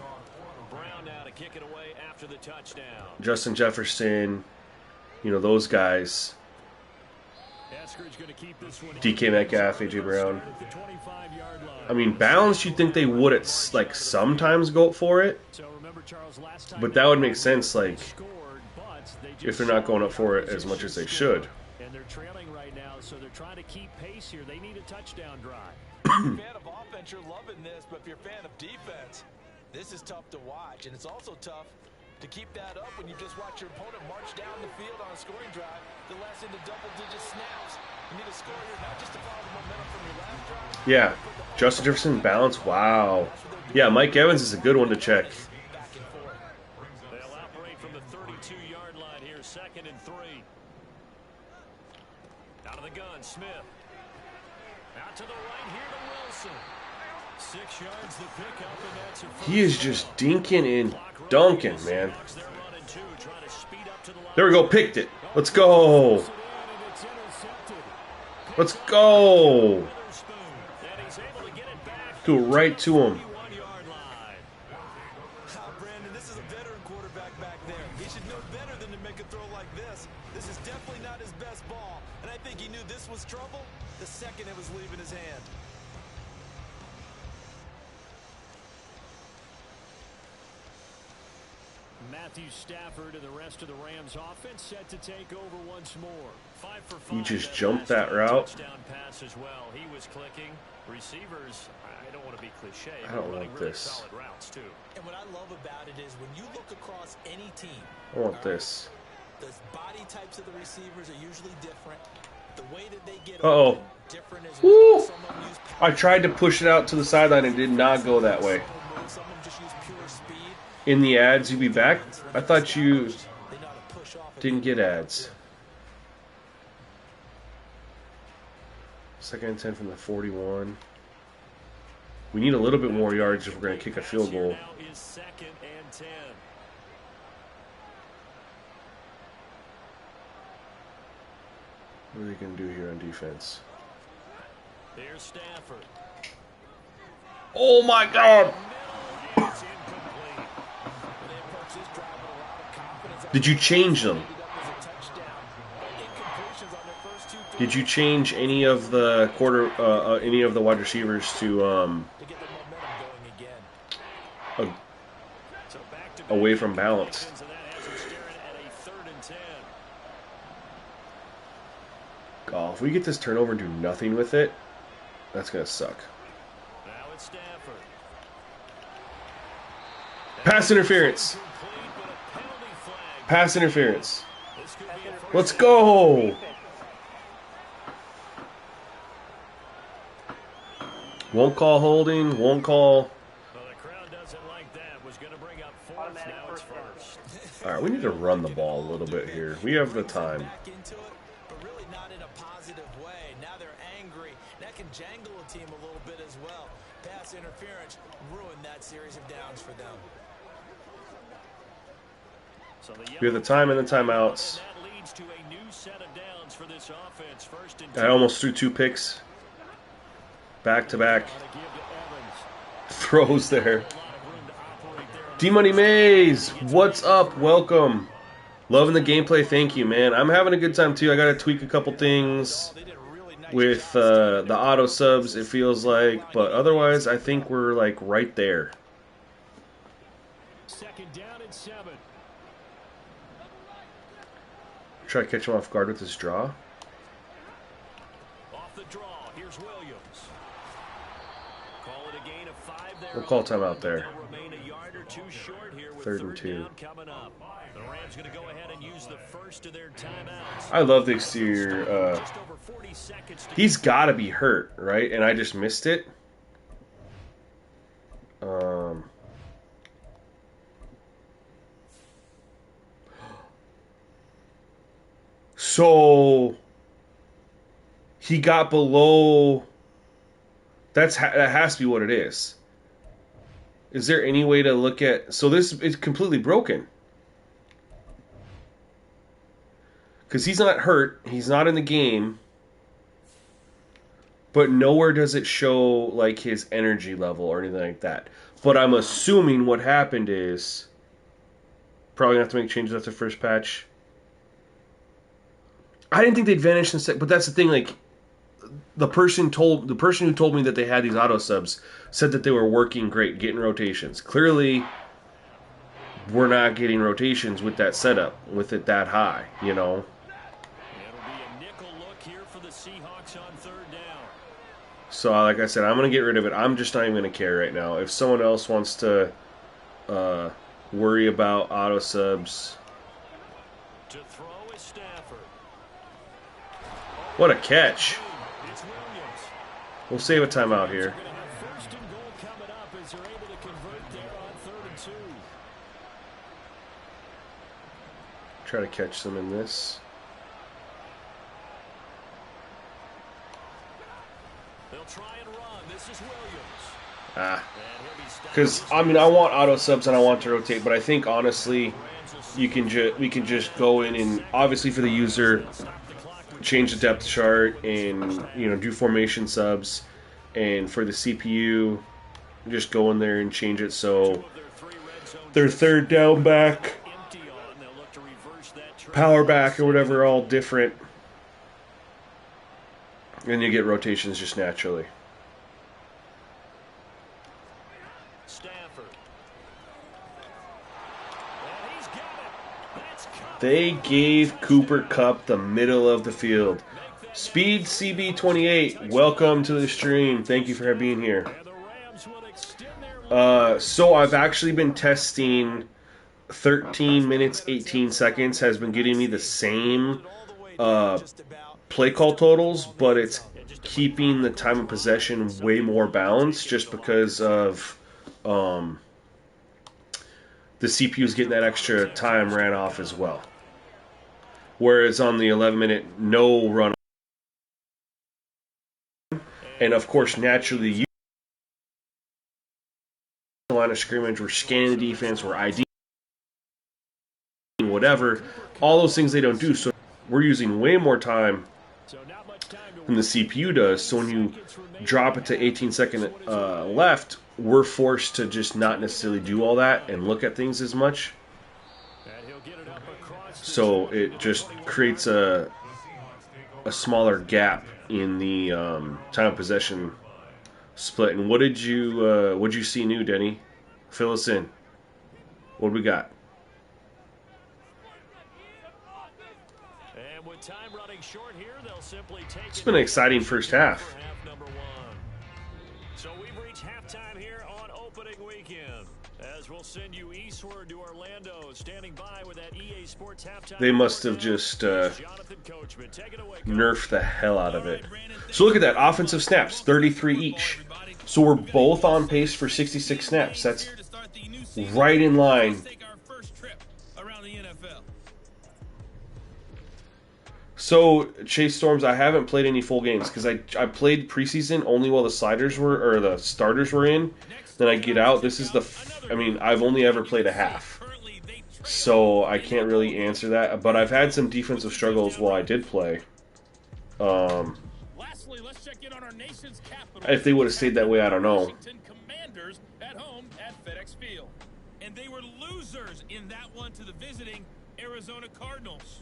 now to kick it away after the touchdown. Justin Jefferson, you know, those guys. Eskridge going to keep this one. DK Metcalf, AJ Brown. At the 25-yard line. I mean, balanced, you'd think they would like sometimes go for it, So remember, Charles, last time but that would make sense, like, scored, but they just if they're not going up for it as much as they should. And they're trailing right now, so they're trying to keep pace here. They need a touchdown drive. If you're a fan of offense, you're loving this, but if you're a fan of defense, this is tough to watch, and it's also tough to keep that up when you just watch your opponent march down the field on a scoring drive, the less into double-digit snaps. You need to score here, not just to follow the momentum from your last drive. Yeah, Justin Jefferson balance. Wow. Yeah, Mike Evans is a good one to check. Back and forth. They'll operate from the 32-yard line here, 2nd and 3. Out of the gun, Smith. Out to the right here to Wilson. 6 yards the pickup, and that's a first. He is just dinking and dunking, man. They're running 2, trying to speed up to the line. There we go, picked it. Let's go. And it's intercepted. Let's go. Witherspoon, and he's able to get it back. Go right to him. Brandon, this is a veteran quarterback back there. He should know better than to make a throw like this. This is definitely not his best ball, and I think he knew this was trouble the second it was leaving his hand. Matthew Stafford and the rest of the Rams offense set to take over once more. 5 for 5. He just jumped that route. Touchdown pass as well. He was clicking. Receivers, I don't want to be cliche, I don't running want really this. solid routes too. And what I love about it is when you look across any team, I want this. the body types of the receivers are usually different. The way that they get Uh-oh. open, different as Woo! well. Some of them use power. I tried to push it out to the sideline and did not go that way. Some of them just use pure speed. In the ads, you'd be back? I thought you They know how to push off. didn't get ads. 2nd and 10 from the 41. We need a little bit more yards if we're going to kick a field goal. Now is 2nd and 10. What are they going to do here on defense? There's Stafford. Oh my God! It's incomplete. Did you change them? Did you change any of the any of the wide receivers to away from balance? Oh, if we get this turnover and do nothing with it, that's gonna suck. Now it's Stafford. Pass interference. Pass interference. Let's go. Won't call holding. Won't call. Well, the crowd doesn't like that. Was going to bring up 4th. Now it's 1st. All right, we need to run the ball a little bit here. We have the time. Back into it, but really not in a positive way. Now they're angry. That can jangle a team a little bit as well. Pass interference ruined that series of downs for them. So We have the time and the timeouts. that leads to a new set of downs for this offense. 1st and I almost threw 2 picks. Back to back. Throws there. D-Money Maze, what's up? Welcome. Loving the gameplay. Thank you, man. I'm having a good time, too. I got to tweak a couple things with the auto subs, it feels like. But otherwise, I think we're, like, right there. 2nd down and 7. Try to catch him off guard with this draw. Off the draw, here's Williams. Call it a gain of 5 there. We'll call timeout there. They'll remain a yard or 2 short here with 3rd and 2. down coming up. The Rams going to go ahead and use the first of their timeouts. I love the exterior. Just over 40 seconds to He's got to be hurt, right? And I just missed it. So he got below. That has to be what it is. Is there any way to look at? So this is completely broken. Because he's not hurt. He's not in the game. But nowhere does it show like his energy level or anything like that. But I'm assuming what happened is probably gonna have to make changes after first patch. I didn't think they'd vanish in a sec, but that's the thing. Like the person who told me that they had these auto subs said that they were working great, getting rotations. Clearly, we're not getting rotations with that setup, with it that high. You know. It'll be a nickel look here for the Seahawks on 3rd down. So, like I said, I'm going to get rid of it. I'm just not even going to care right now. If someone else wants to worry about auto subs. To throw is Stafford. What a catch. It's Williams. We'll save a timeout here. They're going to have 1st and goal coming up as they're able to convert there on 3rd and 2. Try to catch them in this. They'll try and run. This is Williams. Ah. And he'll be stopped. Because, I mean, I want auto subs and I want to rotate, but I think, honestly, we can just go in and, obviously for the user, change the depth chart and, you know, do formation subs. And for the CPU, just go in there and change it so their third down back, power back, or whatever, all different. And you get rotations just naturally. They gave Cooper Kupp the middle of the field. Speed CB28, welcome to the stream. Thank you for being here. So I've actually been testing 13 minutes, 18 seconds has been getting me the same play call totals, but it's keeping the time of possession way more balanced just because of the CPU is getting that extra time ran off as well. Whereas on the 11-minute no run, and of course naturally you line of scrimmage, we're scanning the defense, we're ID, whatever, all those things they don't do. So we're using way more time than the CPU does. So when you drop it to 18 second left, we're forced to just not necessarily do all that and look at things as much. So it just creates a smaller gap in the time of possession split. And what did you see new, Denny? Fill us in. What do we got? It's been an exciting first half. So we've reached halftime here on opening weekend. As we'll send you eastward to Orlando, standing by with that EA Sports halftime. They must have just nerfed the hell out of it. So look at that. Offensive snaps, 33 each. So we're both on pace for 66 snaps. That's right in line. So, Chase Storms, I haven't played any full games because I played preseason only while the starters were in. Then I get out. This is I've only ever played a half. So I can't really answer that. But I've had some defensive struggles while I did play. If they would have stayed that way, I don't know. And they were losers in that one to the visiting Arizona Cardinals.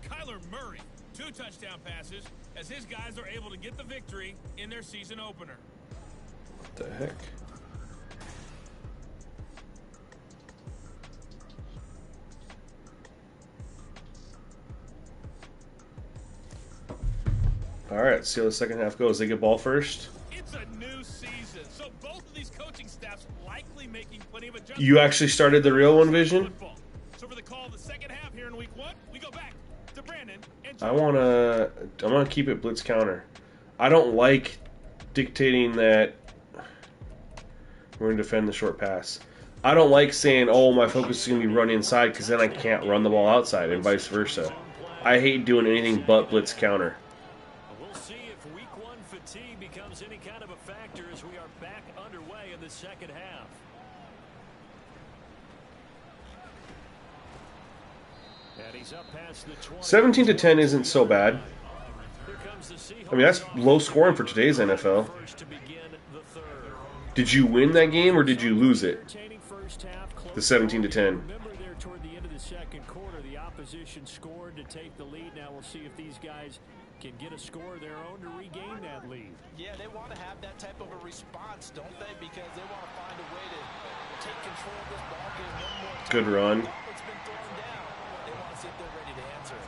Kyler Murray, 2 touchdown passes as his guys are able to get the victory in their season opener. What the heck? All right, let's see how the second half goes. They get ball first. It's a new season, so both of these coaching staffs likely making plenty of adjustments. You actually started the real one, Vision? So for the call of the second half here in week 1, we go back to Brandon and I wanna keep it blitz counter. I don't like dictating that we're gonna defend the short pass. I don't like saying, oh, my focus is gonna be run inside because then I can't run the ball outside and vice versa. I hate doing anything but blitz counter. We'll see if week 1 fatigue becomes any kind of a factor as we are back underway in the second half. And he's up past the 20. 17-10 isn't so bad. I mean, that's low scoring for today's NFL. Did you win that game or did you lose it? The 17-10. Remember there toward the end of the second quarter, the opposition scored to take the lead. Now we'll see if these guys can get a score of their own to regain that lead. Yeah, they want to have that type of a response, don't they? Because they want to find a way to take control of this ball game one more time. Good run. It's been thrown down. They want to see if they're ready to answer it.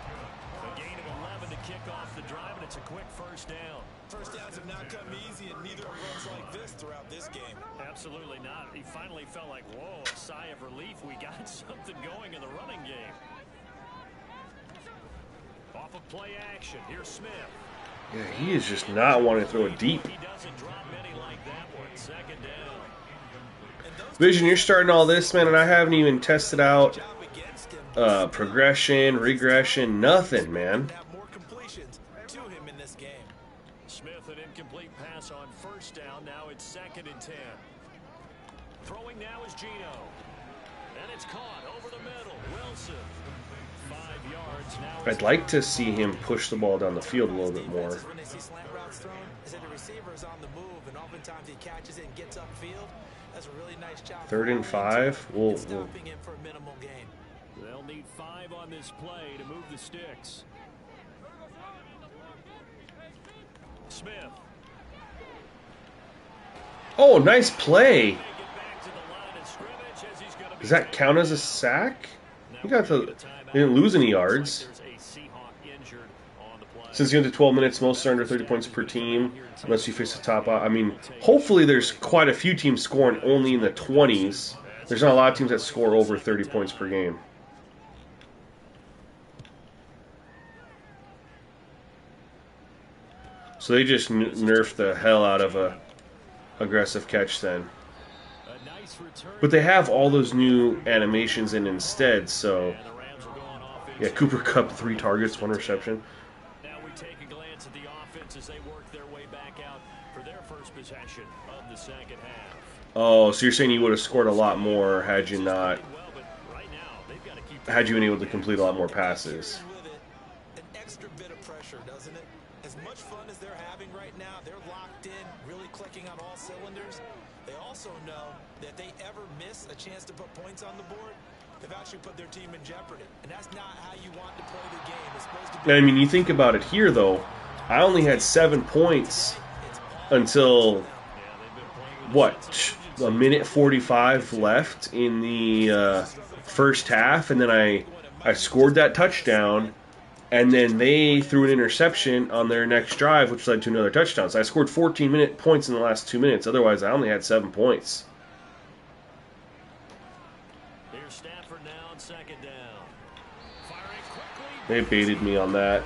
A gain of 11 to kick off the drive, and it's a quick first down. First downs have not come easy, and neither have runs like this throughout this game. Absolutely not. He finally felt like, whoa, a sigh of relief. We got something going in the running game. Off of play action, here's Smith. Yeah, he is just not wanting to throw it deep. He doesn't drop many like that one. Second down. Vision, you're starting all this, man, and I haven't even tested out progression, regression, nothing, man. More completions to him in this game. Smith, an incomplete pass on first down. Now it's 2nd and 10. Throwing now is Gino. And it's caught over the middle. Wilson. I'd like to see him push the ball down the field a little bit more. When they see slant routes thrown, is that the receiver is on the move, and oftentimes he catches it and gets upfield. That's a really nice job. 3rd and 5. We'll stopping him for a minimal gain. They'll need 5 on this play to move the sticks. Smith. Oh, nice play. Does that count as a sack? He got the. They didn't lose any yards. Since the end of 12 minutes, most are under 30 points per team, unless you face the top. I mean, hopefully there's quite a few teams scoring only in the 20s. There's not a lot of teams that score over 30 points per game. So they just nerfed the hell out of a aggressive catch then. But they have all those new animations in instead, so... Yeah, Cooper Kupp, 3 targets, 1 reception. Now we take a glance at the offense as they work their way back out for their first possession of the second half. Oh, so you're saying you would have scored a lot more had you not... Had you been able to complete a lot more passes. An extra bit of pressure, doesn't it? As much fun as they're having right now, they're locked in, really clicking on all cylinders. They also know that if they ever miss a chance to put points on the board, they've actually put their team in jeopardy. And that's not how you want to play the game. It's supposed to be... I mean, you think about it here, though. I only had 7 points until, what, a minute 45 left in the first half. And then I scored that touchdown. And then they threw an interception on their next drive, which led to another touchdown. So I scored 14 points in the last 2 minutes. Otherwise, I only had 7 points. Here's Stafford now on second down. Firing quickly. They baited me on that.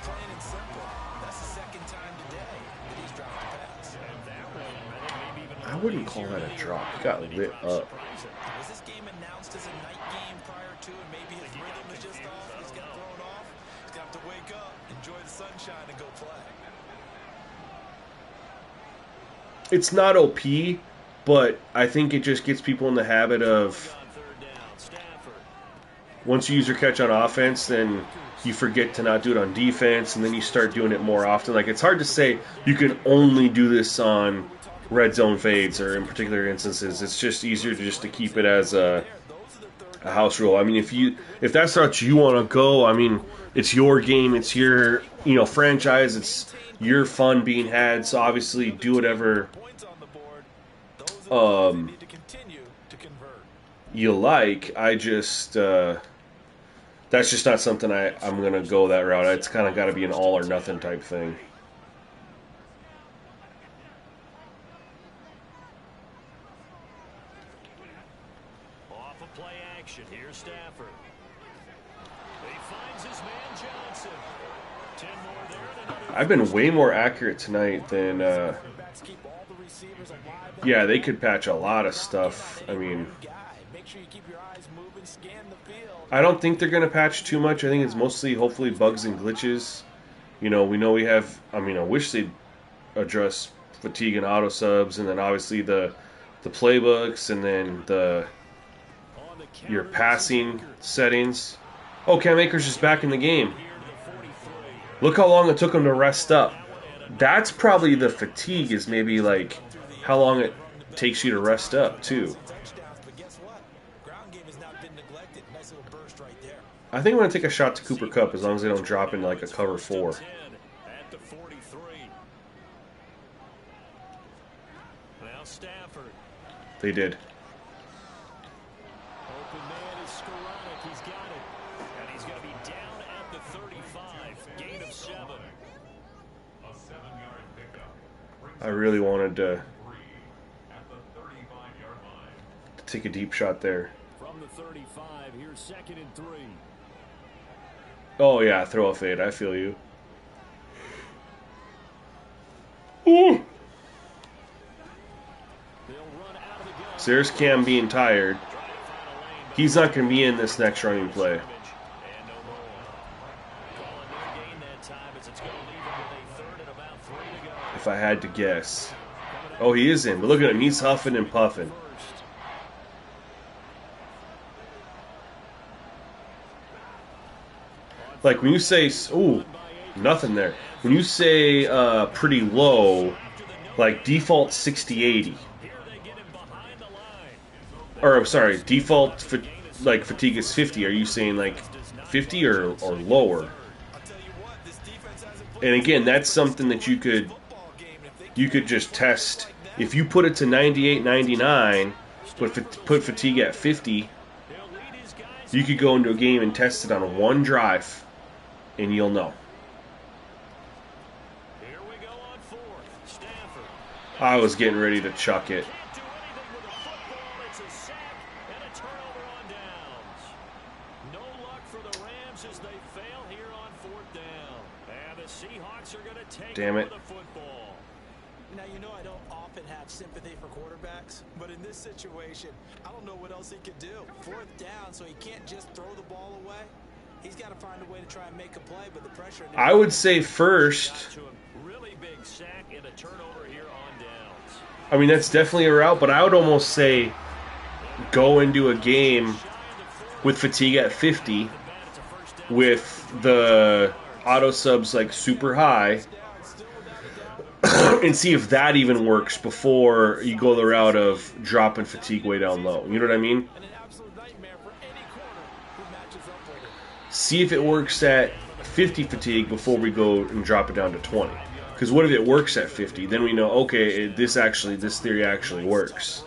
Plain and simple. That's the second time today that he's dropped a pass. And that one, maybe even I wouldn't call that a drop. He got lit up. Was this game announced as a night game prior to, and maybe his rhythm is just off? He's got thrown off. He's got to wake up, enjoy the sunshine, and go play. It's not OP, but I think it just gets people in the habit of once you use your catch on offense, then you forget to not do it on defense, and then you start doing it more often. Like, it's hard to say you can only do this on red zone fades or in particular instances. It's just easier to keep it as a house rule. I mean, if that's what you want to go, I mean, it's your game, it's your franchise, it's your fun being had. So obviously, do whatever you like. I just that's just not something I'm gonna go that route. It's kind of got to be an all or nothing type thing. off a play action. Here's Stafford. He finds his man Johnson. 10 more there. I've been way more accurate tonight than. Yeah, they could patch a lot of stuff. I mean, I don't think they're going to patch too much. I think it's mostly, hopefully, bugs and glitches. We know we have. I mean, I wish they'd address fatigue and auto subs, and then obviously the playbooks, and then your passing settings. Oh, Cam Akers is back in the game. Look how long it took him to rest up. That's probably the fatigue, is maybe like how long it takes you to rest up too. I think I'm going to take a shot to Cooper Kupp as long as they don't drop into like a cover 4. They did. Open man is Skoranek. He's got it. And he's going to be down at the 35. Gain of 7. A 7-yard pickup. I really wanted to take a deep shot there. From the 35, here's 2nd and 3. Oh yeah, throw a fade. I feel you. Ooh. So there's Cam being tired. He's not going to be in this next running play. If I had to guess. Oh, he is in. But look at him. He's huffing and puffing. Like when you say, ooh, nothing there. When you say pretty low, like default 60-80. Or I'm sorry, default like fatigue is 50. Are you saying like 50 or lower? And again, that's something that you could just test. If you put it to 98, 99, but put fatigue at 50, you could go into a game and test it on one drive, and you'll know. I was getting ready to chuck it. Damn it. Now, you know I don't often have sympathy for quarterbacks, but in this situation, I don't know what else he could do. 4th down, so he can't just throw the ball away. He's got to find a way to try and make a play, but the pressure... I would say first... I mean, that's definitely a route, but I would almost say go into a game with fatigue at 50 with the auto subs like super high and see if that even works before you go the route of dropping fatigue way down low. You know what I mean? See if it works at 50 fatigue before we go and drop it down to 20. Because what if it works at 50? Then we know, okay, this theory actually works.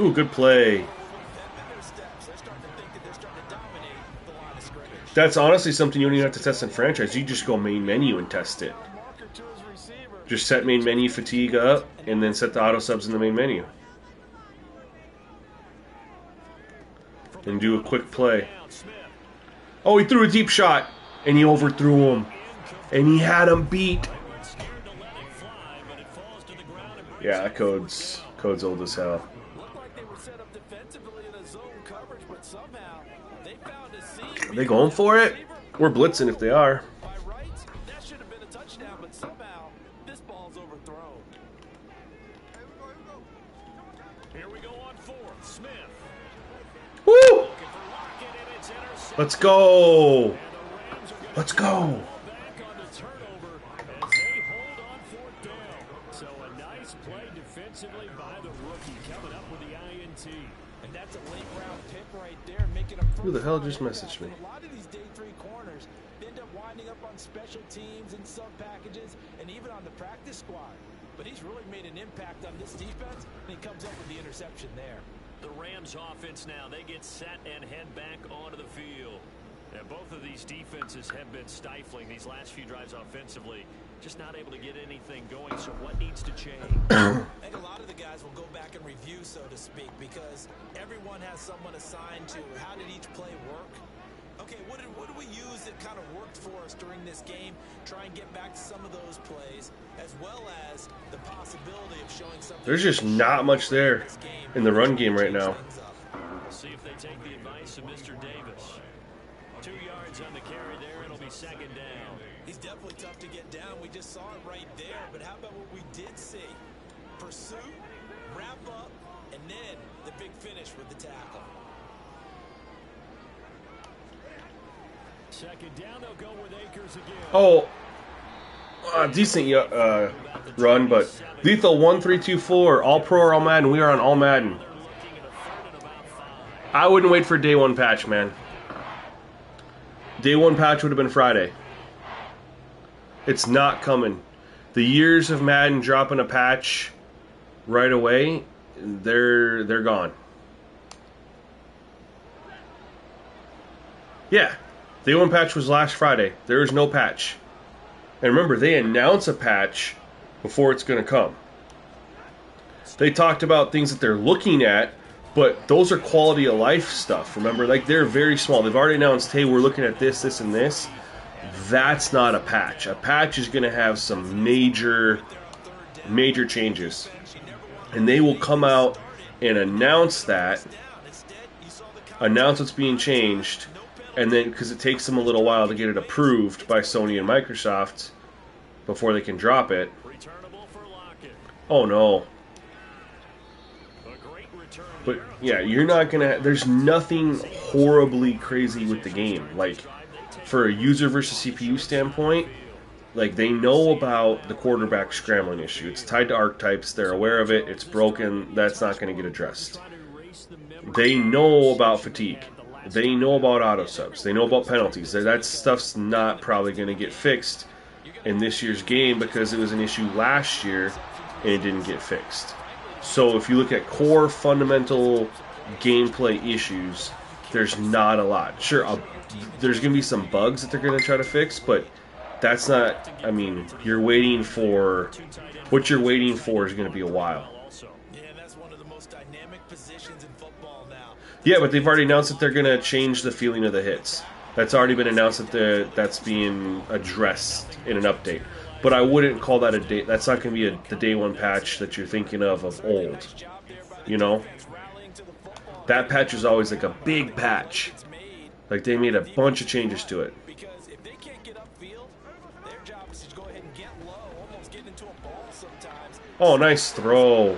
Ooh, good play. That's honestly something you don't even have to test in franchise. You just go main menu and test it. Just set main menu fatigue up, and then set the auto subs in the main menu. And do a quick play. Oh, he threw a deep shot, and he overthrew him. And he had him beat. Yeah, that code's old as hell. Are they going for it? We're blitzing if they are. That should have been a touchdown, but somehow this ball's overthrown. Here we go on 4th. Smith. Woo! Let's go. Let's go. So a nice play defensively by the rookie coming up with the INT. And that's a late round pick right there, making a Who the hell just messaged me? A lot of these day 3 corners end up winding up on special teams and sub packages and even on the practice squad. But he's really made an impact on this defense, and he comes up with the interception there. The Rams offense now, they get set and head back onto the field. And both of these defenses have been stifling these last few drives offensively. Just not able to get anything going, so what needs to change? I think a lot of the guys will go back and review, so to speak, because everyone has someone assigned to how did each play work. Okay, what did we use that kind of worked for us during this game? Try and get back to some of those plays, as well as the possibility of showing something. There's just not much there in the run game right now. We'll see if they take the advice of Mr. Davis. 2 yards on the carry there. It'll be 2nd down. He's definitely tough to get down. We just saw it right there. But how about what we did see? Pursuit, wrap up, and then the big finish with the tackle. 2nd down, they'll go with Akers again. Oh, decent run, but lethal 1-3-2-4, all pro or all Madden. We are on all Madden. I wouldn't wait for day 1 patch, man. Day 1 patch would have been Friday. It's not coming. The years of Madden dropping a patch right away, they're gone. Yeah, day 1 patch was last Friday. There is no patch. And remember, they announce a patch before it's going to come. They talked about things that they're looking at, but those are quality of life stuff. Remember, like they're very small. They've already announced, hey, we're looking at this, this, and this. That's not a patch. A patch is going to have some major changes. And they will come out and announce that, announce what's being changed, and then, because it takes them a little while to get it approved by Sony and Microsoft before they can drop it. Oh no. But yeah, you're not gonna. There's nothing horribly crazy with the game. Like for a user versus CPU standpoint, like they know about the quarterback scrambling issue. It's tied to archetypes. They're aware of it. It's broken. That's not going to get addressed. They know about fatigue. They know about auto subs. They know about penalties. That stuff's not probably going to get fixed in this year's game because it was an issue last year and it didn't get fixed. So if you look at core fundamental gameplay issues, there's not a lot. Sure, there's going to be some bugs that they're going to try to fix, but that's not, I mean, you're waiting for, what you're waiting for is going to be a while. Yeah, that's one of the most dynamic positions in football now. Yeah, but they've already announced that they're going to change the feeling of the hits. That's already been announced that that's being addressed in an update. But I wouldn't call that a day. That's not going to be the day one patch that you're thinking of old. You know? That patch is always like a big patch. Like they made a bunch of changes to it. Because if they can't get upfield, their job is to go ahead and get low, almost get into a ball sometimes. Oh, nice throw.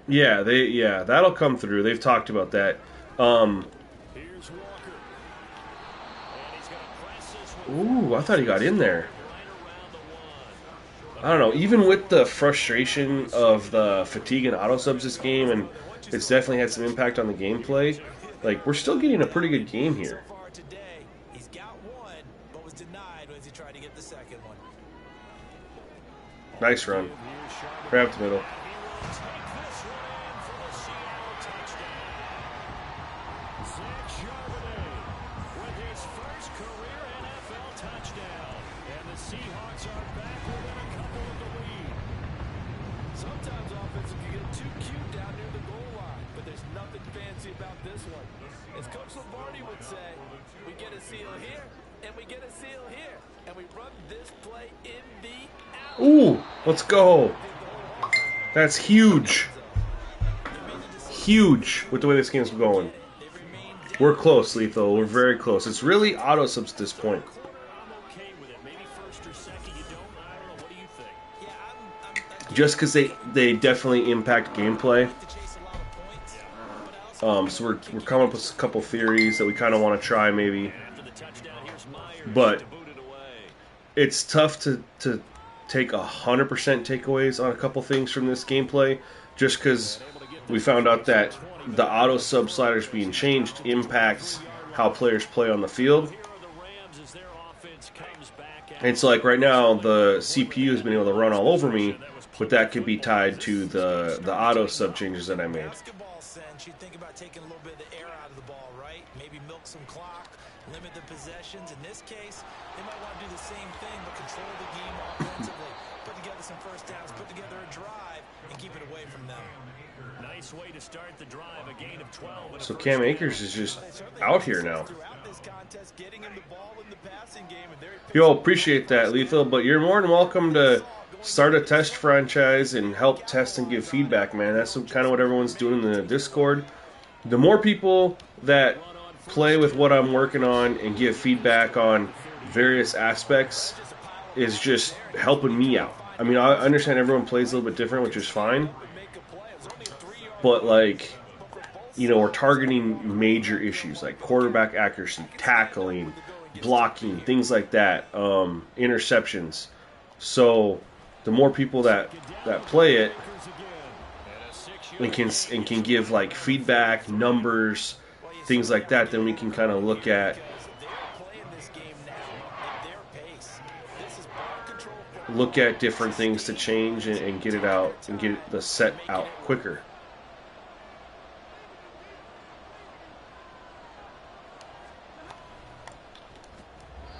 Yeah, that'll come through. They've talked about that. Ooh, I thought he got in there. I don't know. Even with the frustration of the fatigue and auto subs this game, and it's definitely had some impact on the gameplay. Like we're still getting a pretty good game here. He's got one, but was denied as he tried to get the second one. Nice run. Grab the middle. Sometimes offensive can get too cute down near the goal line, but there's nothing fancy about this one. As Coach Lombardi would say, we get a seal here, and we get a seal here, and we run this play in the alley. Ooh, let's go. That's huge. Huge with the way this game's going. We're close, Lethal. We're very close. It's really auto subs at this point. Just because they definitely impact gameplay. So we're coming up with a couple theories that we kind of want to try maybe. But it's tough to take 100% takeaways on a couple things from this gameplay. Just because we found out that the auto sub sliders being changed impacts how players play on the field. And so like right now the CPU has been able to run all over me. But that could be tied to the auto sub changes that I made. Basketball sense, you think about taking a little bit of the air out of the ball, right? Maybe milk some clock, limit the possessions. In this case, they might want to do the same thing, but control the game offensively. Put together some first downs, put together a drive, and keep it away from them. Nice way to start the drive, a gain of 12. So Cam Akers is just out here now. Yo, appreciate that, Lethal, but you're more than welcome to start a test franchise and help test and give feedback, man. That's kind of what everyone's doing in the Discord. The more people that play with what I'm working on and give feedback on various aspects is just helping me out. I mean, I understand everyone plays a little bit different, which is fine. But, like, you know, we're targeting major issues like quarterback accuracy, tackling, blocking, things like that, interceptions. So the more people that play it and can give like feedback, numbers, things like that, then we can kind of look at different things to change and get it out and get the set out quicker.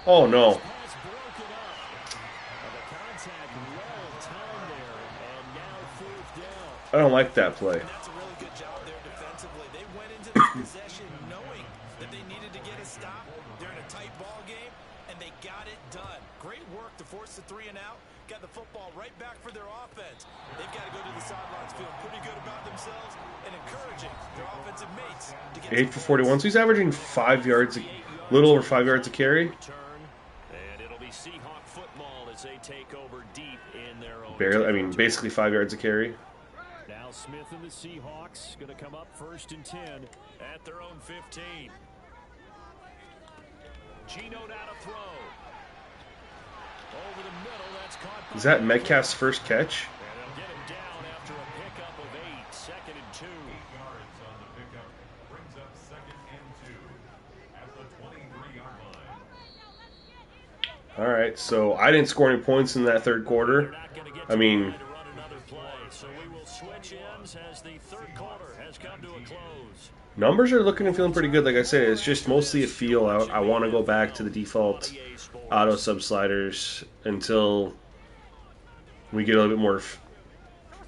Oh no. I don't like that play. And that's a really good job there defensively. They went into this possession knowing that they needed to get a stop. They're in a tight ball game, and they got it done. Great work to force the 3 and out. Got the football right back for their offense. They've got to go to the sidelines feeling pretty good about themselves and encouraging their offensive mates. To get 8 for 41. So he's averaging 5 yards, a little over 5 yards a carry. And it'll be Seahawk football as they take over deep in their own Barely, I mean, territory. basically 5 yards a carry. Now Smith and the Seahawks going to come up 1st and 10 at their own 15. Gino down to throw. Over the middle, that's caught by Is that Metcalf's first catch? And they'll get him down after a pickup of 8, 2nd and 2. 8 yards on the pickup. Brings up 2nd and 2 at the 23-yard line. All right, so I didn't score any points in that third quarter. Not gonna get I to mean, the line to run another play. So we will switch ends as the third quarter has come to a close. numbers are looking and feeling pretty good. Like I said, it's just mostly a feel. I want to go back to the default auto sub sliders until we get a little bit more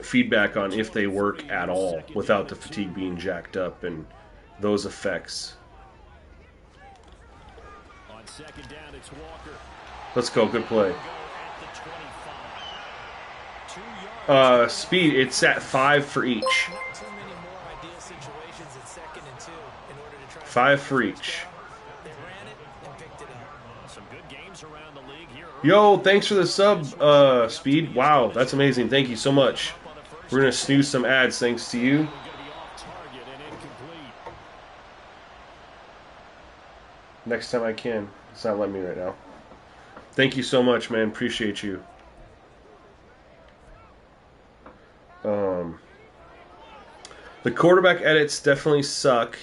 feedback on if they work at all without the fatigue being jacked up and those effects. On 2nd down, it's Walker. Let's go. Good play. Go at the 25. 2 yards. Speed, it's at 5 for each. not too many more ideal situations at 2nd and 2 in order to try to 5 for each. They ran it and picked it up. Some good games around the league here. Yo, thanks for the sub, Speed. Wow, that's amazing. Thank you so much. We're going to snooze some ads thanks to you. Going to be off target and incomplete. Next time I can. It's not letting me right now. Thank you so much, man. Appreciate you. The quarterback edits definitely suck.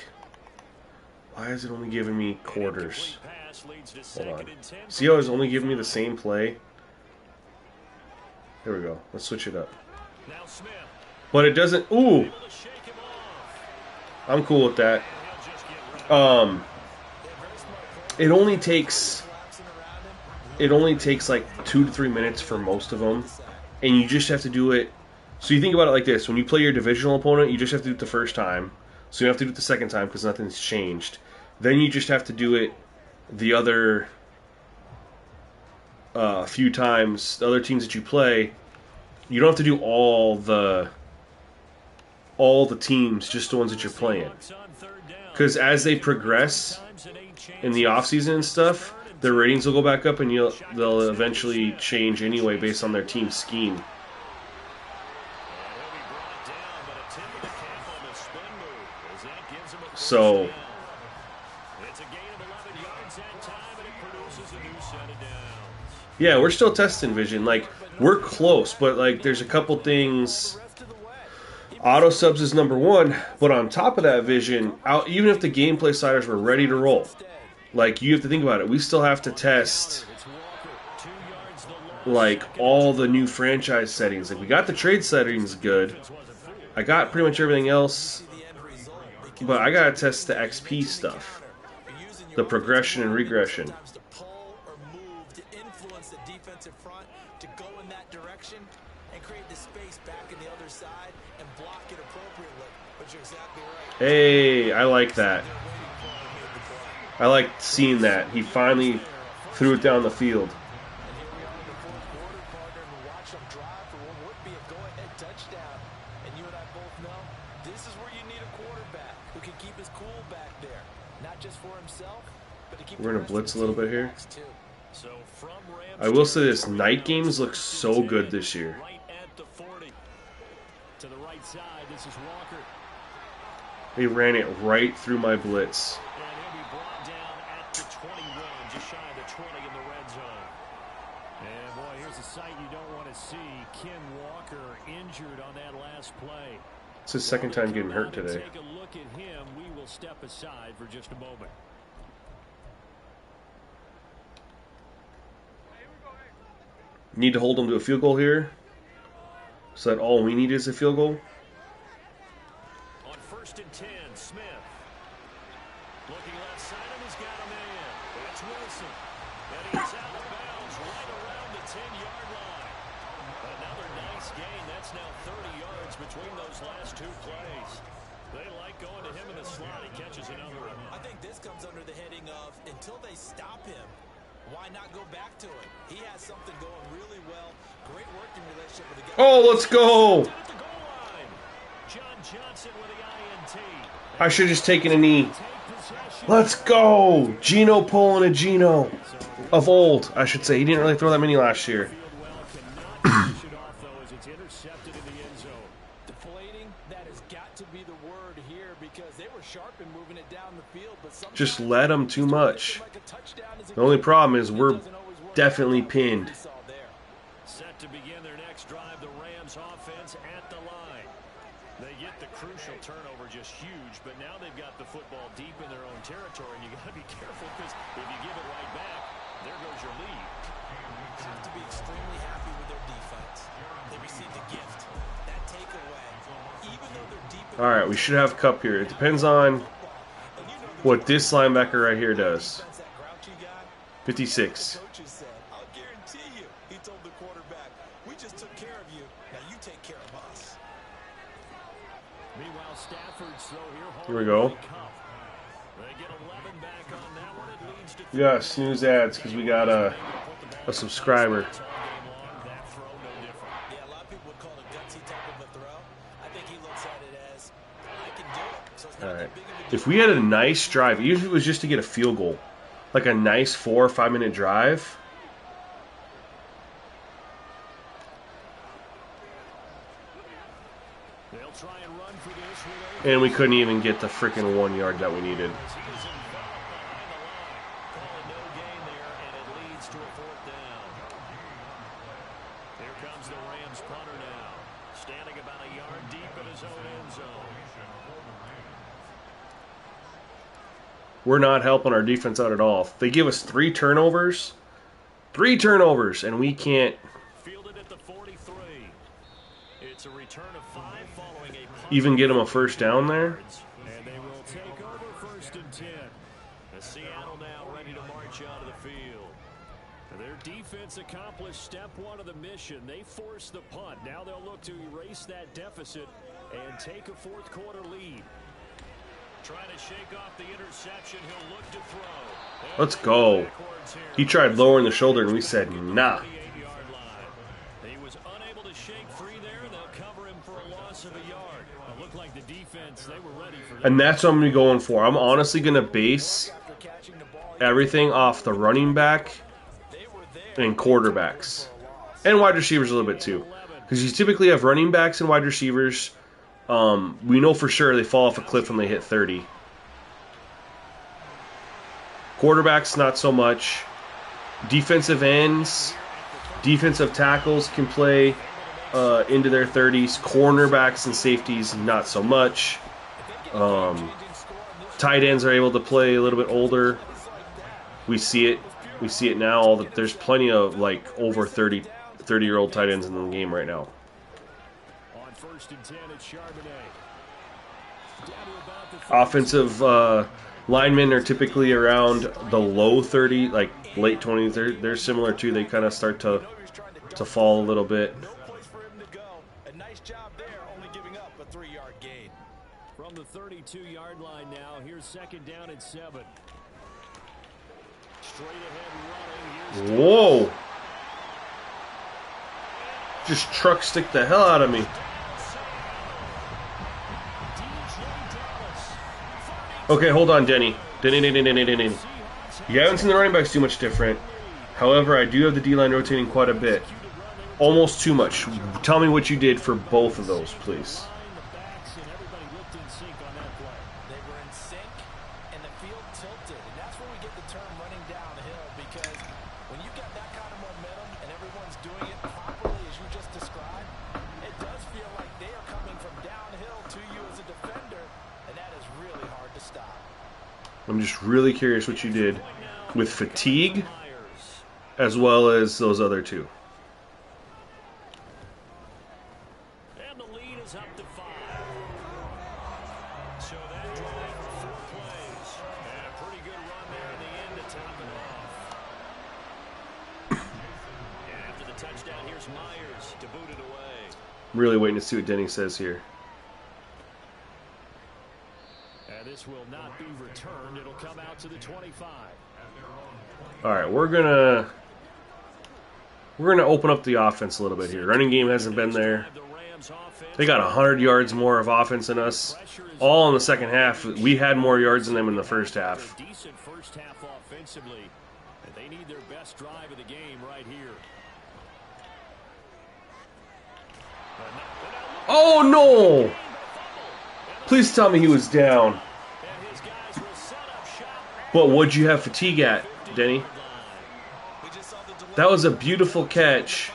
Why is it only giving me quarters? Pass leads to Hold 2nd on. and 10. See how it's only giving me the same play? There we go. Let's switch it up. Now Smith But it doesn't... Ooh! able to shake him off. I'm cool with that. He'll just get right. It only takes... It only takes like 2 to 3 minutes for most of them. And you just have to do it... So you think about it like this. When you play your divisional opponent, you just have to do it the first time. So you don't have to do it the second time because nothing's changed. Then you just have to do it the other few times. The other teams that you play, you don't have to do all the teams, just the ones that you're playing. Seahawks on 3rd down. Because as they progress Times and 8 chances. in the offseason and stuff, their ratings will go back up and they'll eventually change anyway based on their team scheme. And he'll be brought down, but a tip of the cap on the spin move as that gives him a first So- down. It's a gain of 11 yards that time, and it produces a new set of downs. Yeah, we're still testing vision. Like, we're close, but like there's a couple things. Auto subs is number 1, but on top of that vision, even if the gameplay sliders were ready to roll, like you have to think about it. We still have to test It's Walker, 2 yards the low. like all the new franchise settings. Like we got the trade settings good. I got pretty much everything else, but I gotta test the XP stuff, the progression and regression. To pull or move to influence the defensive front to go in that direction and create the space back in the other side and block it appropriately. But you're exactly right. Hey, I like that. I like seeing that. He finally threw it down the field. And here we are in the fourth quarter, partner, and watch them drive for what would be a go-ahead touchdown. And you and I both know this is where you need a quarterback who can keep his cool back there, not just for himself, but to keep. We're gonna blitz a little bit here. So from Rams I will say this, territory, night now games look it's so 10, good this year. Right at the 40. To the right side, this is Walker. They ran it right through my blitz. And he'll be brought down at the 21, just shy of the 20 in the red zone. And boy, here's a sight you don't want to see. Ken Walker injured on that last play. It's his second time getting hurt today. Take a look at him. We will step aside for just a moment. Need to hold them to a field goal here. So that all we need is a field goal. On 1st and 10, Smith. Looking left side him, he's got a man. That's Wilson. And he's out of bounds right around the 10-yard line. Another nice gain. That's now 30 yards between those last two plays. They like going to him in the slot. He catches another one. I think this comes under the heading of until they stop him, why not go back to it? He has something going really well. Great working relationship with the guy. Oh, let's go. At the goal line. John Johnson with the INT. I should have just taken a knee. Let's go. Gino pulling a Gino. Of old, I should say. He didn't really throw that many last year. Intercepted in the end zone. Deflating, that has got to be the word here because they were sharp in moving it down the field, but Just let them too much. The only problem is we're definitely pinned. Set to begin their next drive, the Rams offense at the line. They get the crucial turnover, just huge, but now they've got the football deep in their own territory, and you got to be careful because if you give it right back, there goes your lead. Have to be extremely happy with their defense. They received a gift. That takeaway, even though they're deep. All right, we should have Cup here. It depends on what this linebacker right here does. 56. I'll guarantee you, he told the quarterback, we just took care of you. Now you take care of us. Meanwhile, Stafford's throw here. Here we go. They get 11 back on that one. It leads to We got snooze ads because we got a subscriber. Yeah, a lot of people would call it a gutsy type of a throw. I think he looks at it as, I can do it. So it's not All right. that big of a deal. If we had a nice drive, even if it was just to get a field goal, like a nice 4 or 5 minute drive. They'll try and run for this with And we couldn't even get the freaking 1 yard that we needed. he is involved behind the line. Calling no gain there, and it leads to a fourth down. Here comes the Rams punter now, standing about a yard deep in his own end zone. We're not helping our defense out at all. They give us 3 turnovers, and we can't Fielded at the 43. It's a return of 5 following a punt. even get them a first down there. And they will take over 1st and 10. As Seattle now ready to march out of the field. Their defense accomplished step 1 of the mission. They forced the punt. Now they'll look to erase that deficit and take a 4th quarter lead. Trying to shake off the interception. He'll look to throw. Let's go. He tried lowering the shoulder, and we said, nah. 48-yard line. He was unable to shake free there. They'll cover him for a loss of a yard. It looked like the defense, they were ready for that. And that's what I'm going to be going for. I'm honestly going to base everything off the running back and quarterbacks. And wide receivers a little bit, too. Because you typically have running backs and wide receivers. We know for sure they fall off a cliff when they hit 30. Quarterbacks, not so much. Defensive ends, defensive tackles can play into their 30s. Cornerbacks and safeties, not so much. Tight ends are able to play a little bit older. We see it. We see it now. There's plenty of like over 30-year-old tight ends in the game right now. On 1st and 10, it's Charbonnet. Offensive linemen are typically around the low 30, like late 20s. They're similar too. They kind of start to fall a little bit. No place for him to go. A nice job there, only giving up a 3-yard gain. From the 32-yard line now, here's 2nd down and 7. Straight ahead running. Here's Whoa! Just truck stick the hell out of me. Okay, hold on, Denny. Denny. You haven't seen the running backs too much different. However, I do have the D-line rotating quite a bit. Almost too much. Tell me what you did for both of those, please. They were in sync, and the field tilted. And that's where we get the term running downhill, because when you got that kind of momentum and everyone's doing it properly as you just described, it does feel like they are coming from downhill to you as a defender, and that is really hard to stop. I'm just really curious what you did with fatigue as well as those other two. And the lead is up to 5. So that drive for 4 plays. And a pretty good run there in the end to top it off. And after the touchdown, here's Myers to boot it away. Really waiting to see what Denny says here. And this will not be returned. It'll come out to the 25. All right, we're gonna open up the offense a little bit here. Running game hasn't been there. They got 100 yards more of offense than us. All in the second half. We had more yards than them in the first half. Decent first half offensively. And they need their best drive of the game right here. Oh no! Please tell me he was down. But what'd you have fatigue at, Denny? That was a beautiful catch.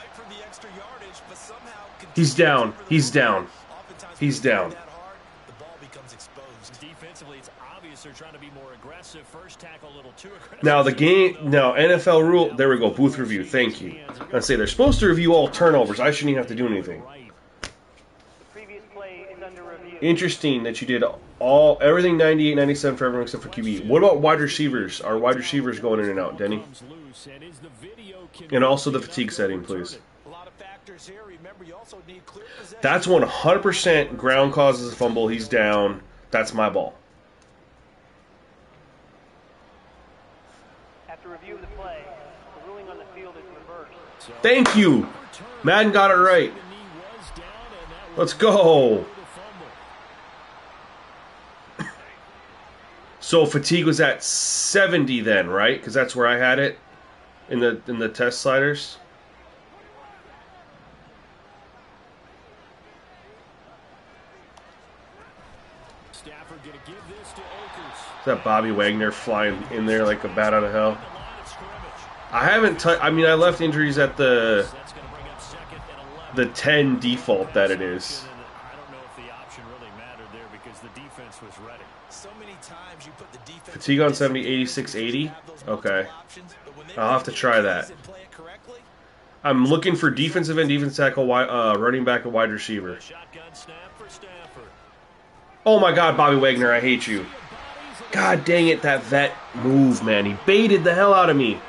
He's down. He's down. He's down. Now the game, now NFL rule, there we go, booth review, thank you. I say they're supposed to review all turnovers. I shouldn't even have to do anything. Interesting that you did everything 98, 97 for everyone except for QB. What about wide receivers? Are wide receivers going in and out, Denny? And also the fatigue setting, please. That's 100% ground causes a fumble. He's down. That's my ball. After review of the play, the ruling on the field is reversed. Thank you. Madden got it right. Let's go. So fatigue was at 70 then, right? Because that's where I had it in the test sliders. Is that Bobby Wagner flying in there like a bat out of hell? I haven't I mean, I left injuries at the 10 default that it is. I don't know if the option really mattered there because the defense was ready. So many times you put the defense Fatigue on 70, 86, 80. Okay. I'll have to try that. I'm looking for defensive end, defense tackle, running back, and wide receiver. Oh my God, Bobby Wagner, I hate you. God dang it, that vet move, man. He baited the hell out of me.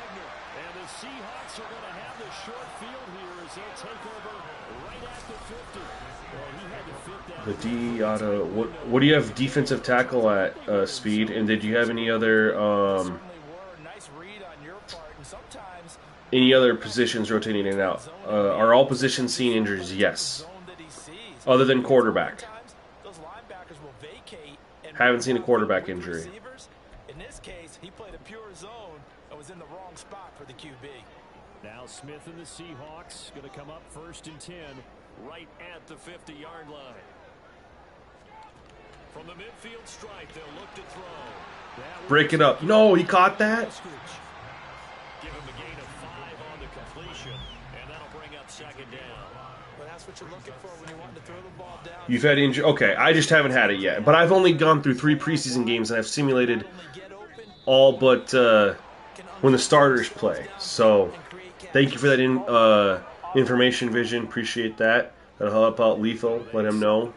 The D auto. What do you have defensive tackle at, Speed? And did you have any other positions rotating in and out? Are all positions seeing injuries? Yes. Other than quarterback. Haven't seen a quarterback injury. In this case, he played a pure zone and was in the wrong spot for the QB. Now Smith and the Seahawks going to come up 1st and 10 right at the 50-yard line. From the midfield stripe, they'll look to throw. Break it up. No, he caught that? Give him a gain of 5 on the completion, and that'll bring up 2nd down. Well, that's what you're looking for when you want to throw the ball down. You've had injury. Okay, I just haven't had it yet. But I've only gone through 3 preseason games, and I've simulated all but when the starters play. So, thank you for that information, Vision. Appreciate that. That'll help out Lethal. Let him know.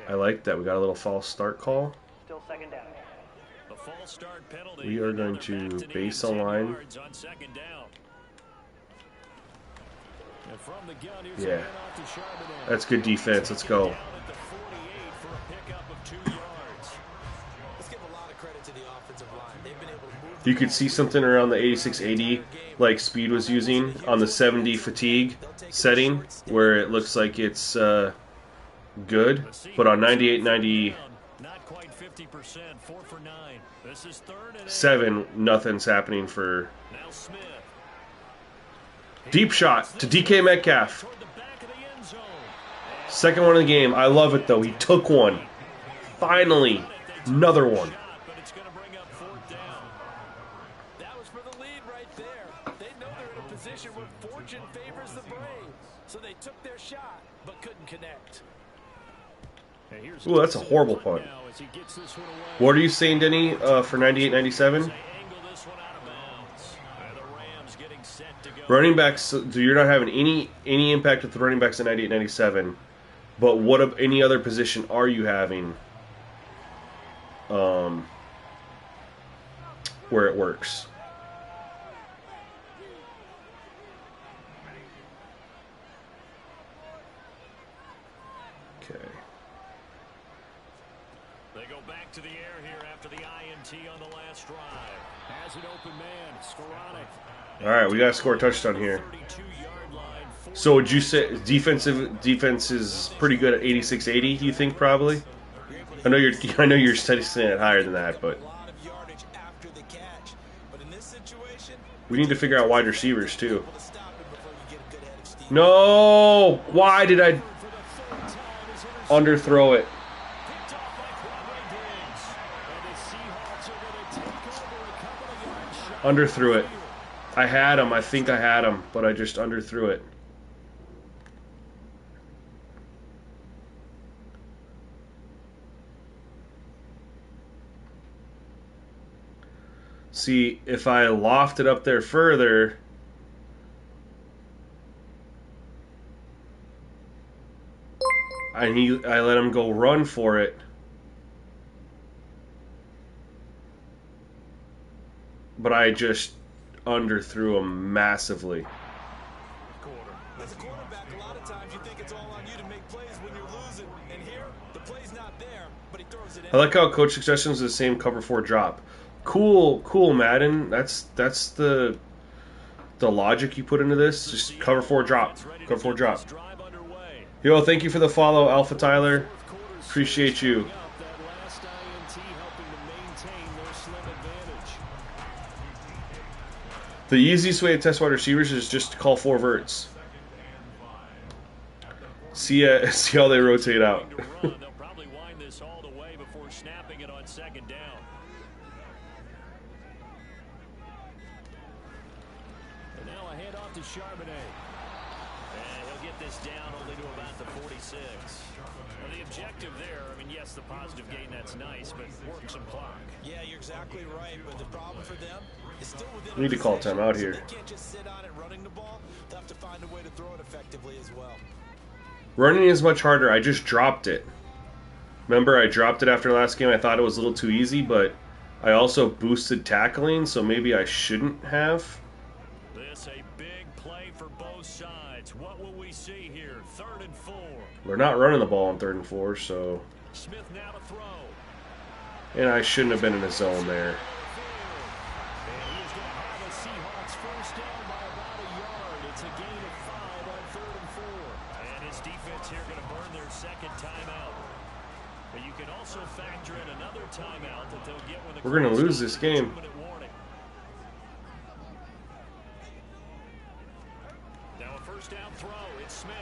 I like that. We got a little false start call. Still 2nd down. A false start penalty. We are going to base a line. Yeah. That's good defense. Let's go. You could see something around the 86-80 like Speed was using on the 70 fatigue setting where it looks like it's good, but on 98-97 nothing's happening for deep shot to DK Metcalf. Second one of the game. I love it though. He took one. Finally, another one. Ooh, that's a horrible punt. What are you saying, Denny, for 98-97? Running backs, so you're not having any impact with the running backs in 98-97, but what of any other position are you having where it works? They go back to the air here after the INT on the last drive. Has an open man, Sporadic. All right, we got to score a touchdown here. So would you say defense is pretty good at 86-80? You think probably? I know you're setting it higher than that, but we need to figure out wide receivers too. No, why did I underthrow it? Underthrew it. I had him. I think I had him, but I just underthrew it. See, if I lofted up there further, I let him go run for it. But I just underthrew him massively. As a quarterback, a lot of times you think it's all on you to make plays when you're losing. And here, the play's not there, but he throws it in. I like how Coach Successions is the same cover 4 drop. Cool, Madden. That's the logic you put into this. Just cover 4 drop. Cover 4 drop. Yo, thank you for the follow, Alpha Tyler. Appreciate you. The easiest way to test wide receivers is just to call 4 verts. See how they rotate out. They'll probably wind this all the way before snapping it on second down. And now a handoff to Charbonnet. And he'll get this down only to about the 46. Well, the objective there, I mean, yes, the positive gain, that's nice, but work some clock. Yeah, you're exactly right, but the problem for them is still within. We need to call timeout here. They can't just sit on it running the ball. They'll have to find a way to throw it effectively as well. Running is much harder. I just dropped it. Remember, I dropped it after last game. I thought it was a little too easy, but I also boosted tackling, so maybe I shouldn't have. This a big play for both sides. What will we see here? 3rd and 4. We're not running the ball on 3rd and 4, so. Smith now to throw. And I shouldn't have been in a zone there. We're going to lose this game. Now a first down throw. It's Smith.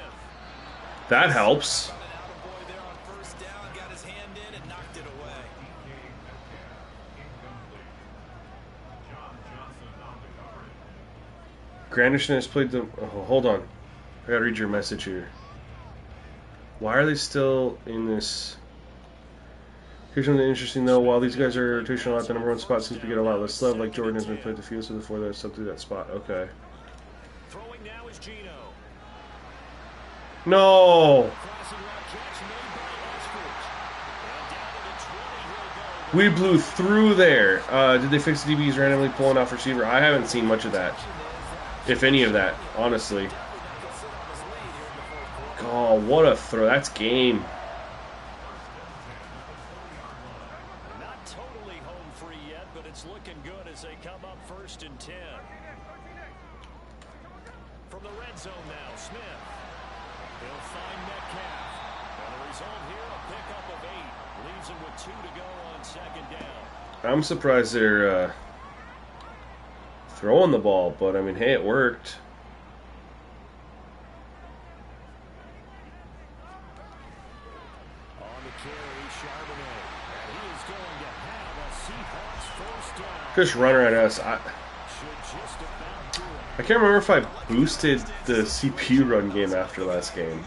That helps. Granderson has played the... Oh, hold on. I gotta read your message here. Why are they still in this... Here's something interesting, though. While these guys are rotational at the number 1 spot, seems to get a lot less love. Like Jordan has been played the field, so before that's up to that spot. Okay. Throwing now is Gino. No! We blew through there. Did they fix the DBs randomly pulling off receiver? I haven't seen much of that. If any of that, honestly. Oh, what a throw. That's game. Not totally home free yet, but it's looking good as they come up 1st and 10. From the red zone now, Smith. He'll find Metcalf. And the result here, a pickup of 8. Leaves him with 2 to go on 2nd down. I'm surprised they're throwing the ball, but I mean, hey, it worked. On the carry, Charbonnet. He is going to have a Seahawks first down. Just runner at us. I can't remember if I boosted the CPU run game after last game.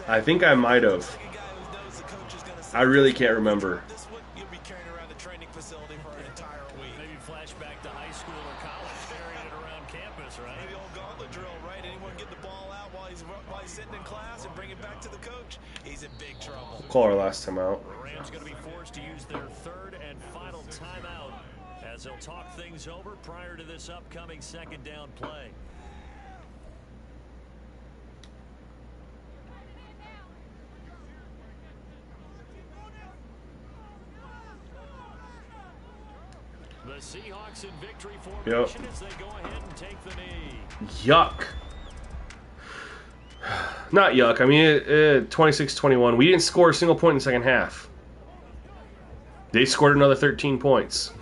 I think I might have. I really can't remember. Maybe flashback to high school or college, carrying it around campus, right? Maybe old gauntlet drill, right? Anyone get the ball out while he's sitting in class and bring it back to the coach? He's in big trouble. We'll call our last time out. The Rams going to be forced to use their 3rd and final timeout as they'll talk things over prior to this upcoming 2nd down play. Seahawks in victory formation as they go ahead and take the knee. Yuck. Not yuck. I mean, 26-21. We didn't score a single point in the second half. They scored another 13 points.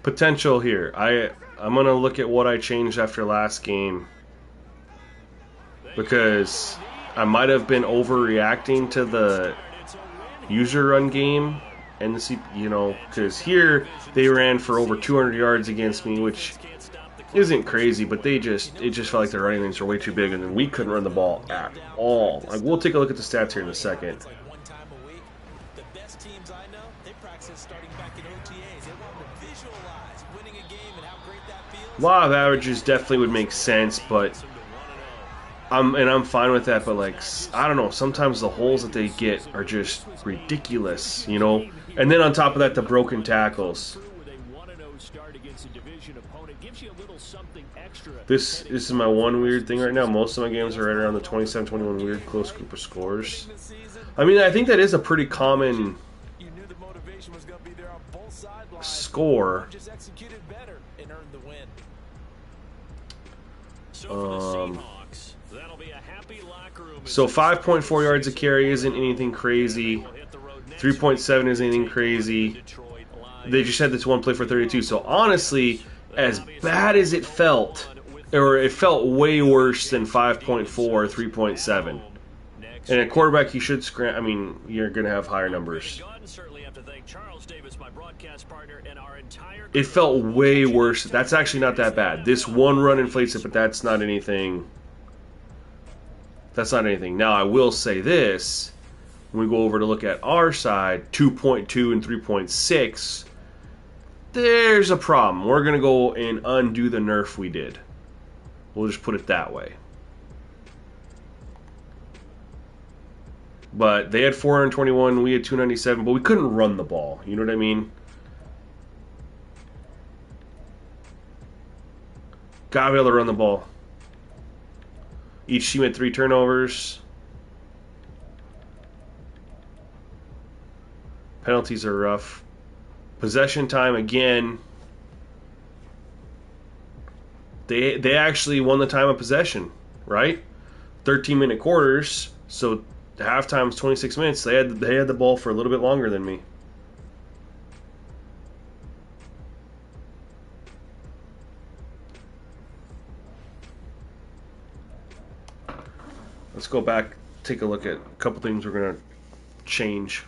Potential here. I'm going to look at what I changed after last game, because I might have been overreacting to the user run game, and because here they ran for over 200 yards against me, which isn't crazy, but it just felt like their running lanes were way too big, and then we couldn't run the ball at all. Like, we'll take a look at the stats here in a second. Law of averages definitely would make sense, but I'm fine with that. But like, I don't know, sometimes the holes that they get are just ridiculous, And then on top of that, the broken tackles. This is my one weird thing right now. Most of my games are right around the 27-21 weird close group of scores. I mean, I think that is a pretty common score. So 5.4 yards a carry isn't anything crazy. 3.7 isn't anything crazy. They just had this one play for 32. So honestly, as bad as it felt, or it felt way worse than 5.4 or 3.7. And at quarterback, you should scram. I mean, you're going to have higher numbers. It felt way worse. That's actually not that bad. This one run inflates it, but that's not anything. That's not anything. Now, I will say this. When we go over to look at our side, 2.2 and 3.6, there's a problem. We're going to go and undo the nerf we did. We'll just put it that way. But they had 421, we had 297, but we couldn't run the ball. You know what I mean? Gotta be able to run the ball. Each team had 3 turnovers. Penalties are rough. Possession time, again. They actually won the time of possession, right? 13-minute quarters, so halftime was 26 minutes. They had the ball for a little bit longer than me. Let's go back, take a look at a couple things we're going to change.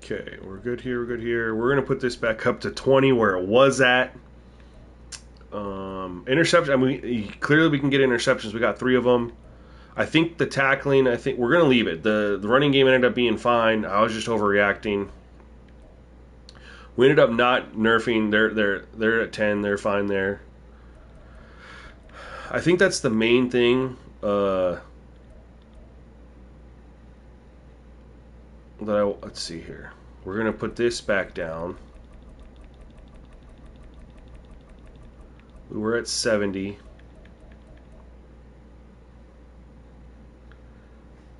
Okay, we're good here, we're good here. We're going to put this back up to 20 where it was at. Interception, I mean, clearly we can get interceptions. We got 3 of them. I think the tackling, I think we're going to leave it. The running game ended up being fine. I was just overreacting. We ended up not nerfing. They're at 10. They're fine there. I think that's the main thing. Let's see here. We're going to put this back down. We were at 70.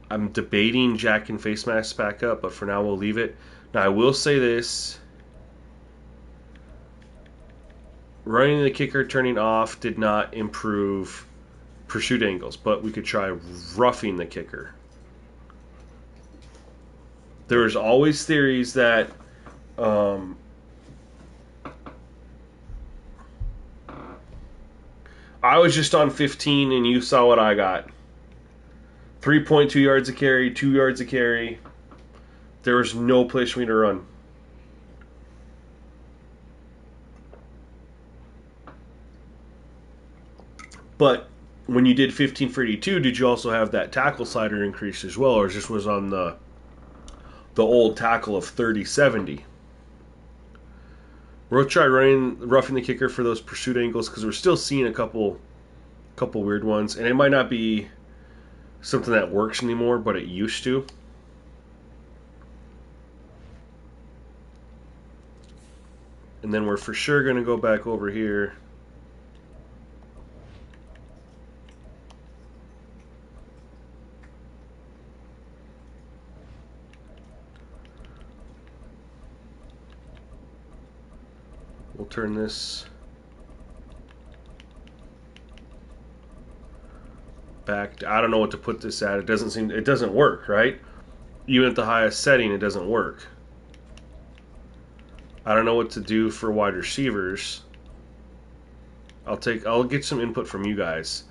I'm debating jacking face masks back up, but for now we'll leave it. Now I will say this. Running the kicker turning off did not improve pursuit angles, but we could try roughing the kicker. There's always theories that I was just on 15 and you saw what I got. 3.2 yards a carry, 2 yards a carry. There was no place for me to run. But when you did 15 for 82, did you also have that tackle slider increase as well, or just was on the old tackle of 30-70? We'll try roughing the kicker for those pursuit angles because we're still seeing a couple couple weird ones, and it might not be something that works anymore, but it used to. And then we're for sure going to go back over here. We'll turn this back. I don't know what to put this at. It doesn't work, right? Even at the highest setting, it doesn't work. I don't know what to do for wide receivers. I'll get some input from you guys.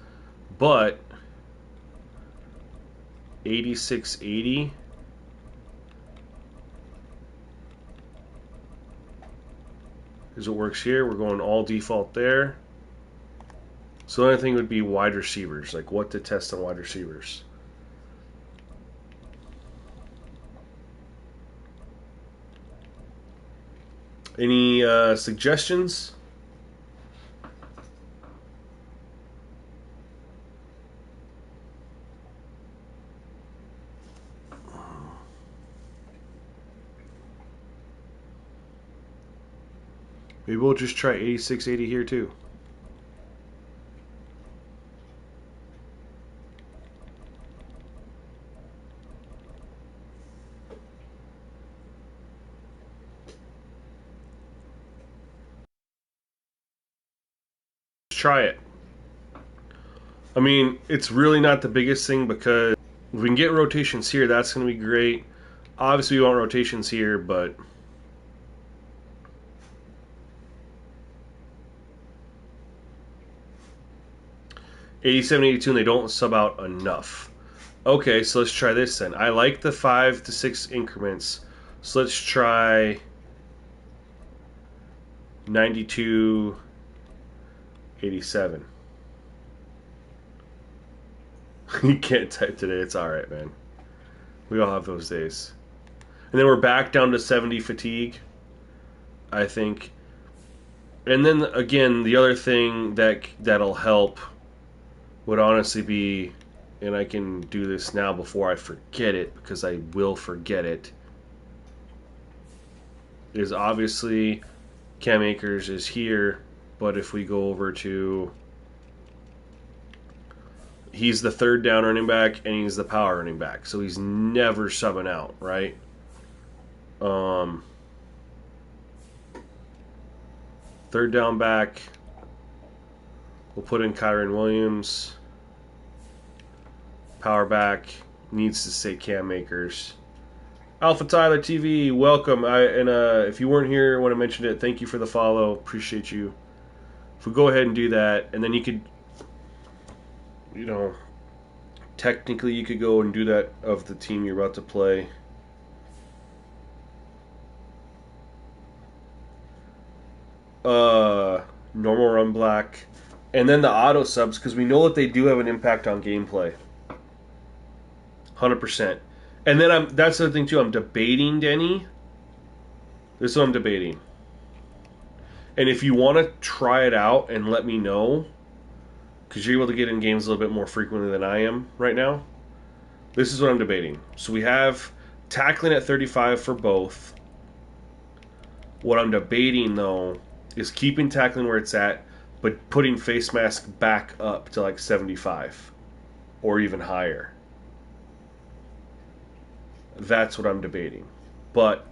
But 8680 is what works here. We're going all default there. So the only thing would be wide receivers, like what to test on wide receivers. Any suggestions? Maybe we'll just try 8680 here too. Try it. I mean, it's really not the biggest thing because if we can get rotations here, that's going to be great. Obviously, we want rotations here, but '87, '82, and they don't sub out enough. Okay, so let's try this then. I like the 5 to 6 increments. So let's try 92, 87. You can't type today. It's all right, man. We all have those days. And then we're back down to 70 fatigue, I think. And then again, the other thing that'll help would honestly be, and I can do this now before I forget it because I will forget it, is obviously Cam Akers is here, but if we go over to, he's the third down running back and he's the power running back, so he's never subbing out, right? Third down back, we'll put in Kyron Williams. Power back needs to say Cam Akers. Alpha Tyler TV, welcome. If you weren't here when I mentioned it, thank you for the follow. Appreciate you. If we go ahead and do that, and then you could, technically you could go and do that of the team you're about to play. Normal run black, and then the auto subs, because we know that they do have an impact on gameplay. 100%. And then that's the other thing too. I'm debating, Denny. This is what I'm debating. And if you want to try it out and let me know, because you're able to get in games a little bit more frequently than I am right now, this is what I'm debating. So we have tackling at 35 for both. What I'm debating, though, is keeping tackling where it's at, but putting face mask back up to like 75 or even higher. That's what I'm debating. But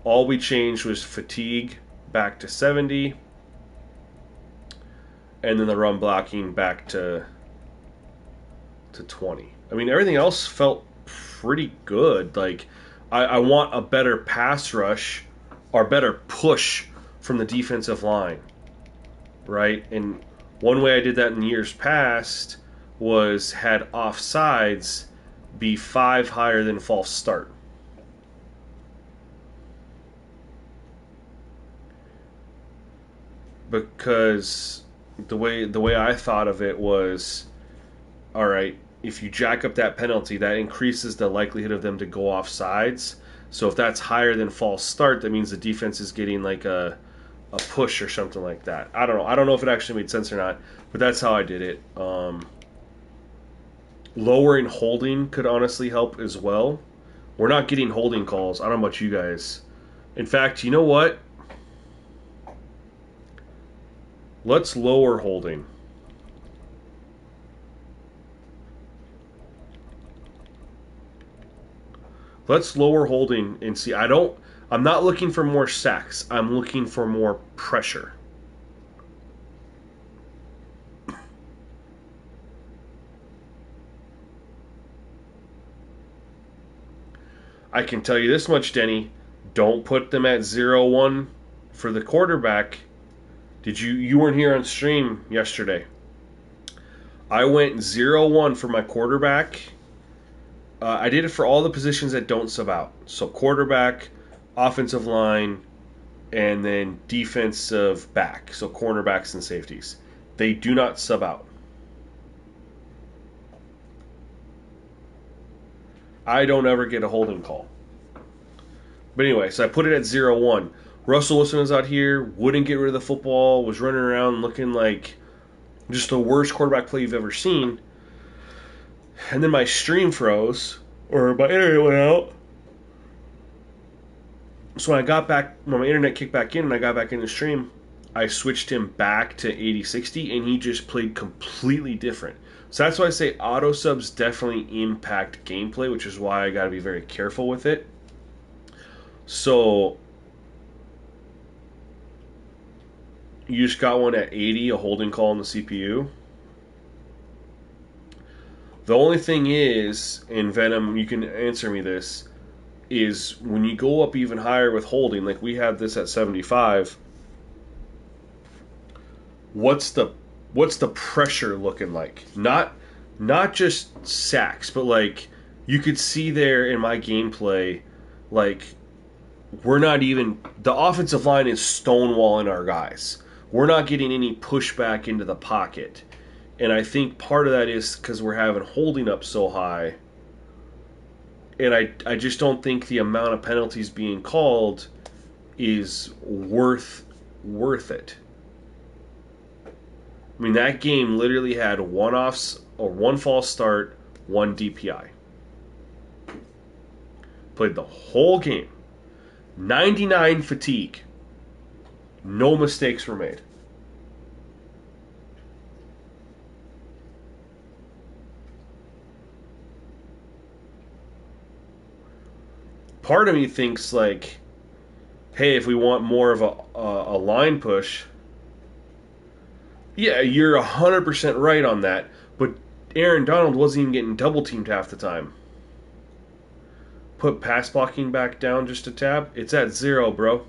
all we changed was fatigue back to 70, and then the run blocking back to 20. I mean, everything else felt pretty good. Like, I want a better pass rush or better push from the defensive line, right? And one way I did that in years past was had offsides be 5 higher than false start. Because the way I thought of it was, all right, if you jack up that penalty, that increases the likelihood of them to go off sides. So if that's higher than false start, that means the defense is getting like a a push or something like that. I don't know. I don't know if it actually made sense or not, but that's how I did it. Lowering holding could honestly help as well. We're not getting holding calls. I don't know about you guys. In fact, you know what? Let's lower holding. Let's lower holding and see. I'm not looking for more sacks. I'm looking for more pressure. I can tell you this much, Denny. Don't put them at 0-1 for the quarterback. You weren't here on stream yesterday. I went 0-1 for my quarterback. I did it for all the positions that don't sub out. So quarterback, offensive line, and then defensive back. So cornerbacks and safeties. They do not sub out. I don't ever get a holding call. But anyway, so I put it at 0-1. Russell Wilson was out here, wouldn't get rid of the football, was running around looking like just the worst quarterback play you've ever seen. And then my stream froze, or my internet went out. So when my internet kicked back in and I got back in the stream, I switched him back to 80-60, and he just played completely different. So that's why I say auto subs definitely impact gameplay, which is why I got to be very careful with it. So you just got one at 80, a holding call on the CPU. The only thing is, and Venom, you can answer me this, is when you go up even higher with holding, like we have this at 75, what's the pressure looking like? Not just sacks, but like you could see there in my gameplay, like the offensive line is stonewalling our guys. We're not getting any pushback into the pocket. And I think part of that is because we're having holding up so high. And I just don't think the amount of penalties being called is worth it. I mean, that game literally had one false start, one DPI. Played the whole game. 99 fatigue. No mistakes were made. Part of me thinks like, hey, if we want more of a line push, yeah, you're 100% right on that. But Aaron Donald wasn't even getting double teamed half the time. Put pass blocking back down just a tab. It's at 0, bro.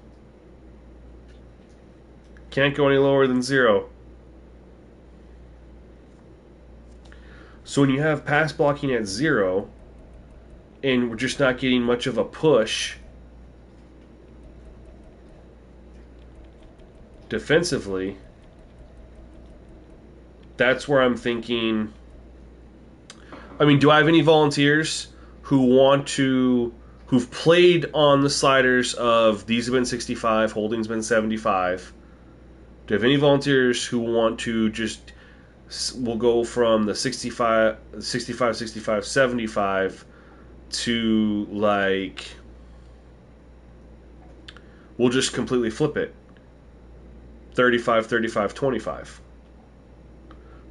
Can't go any lower than 0. So when you have pass blocking at 0, and we're just not getting much of a push defensively, that's where I'm thinking. I mean, do I have any volunteers who've played on the sliders of these have been 65, holding's been 75? Do I have any volunteers who want to we'll go from the 65, 75 to like, we'll just completely flip it. 35, 35, 25.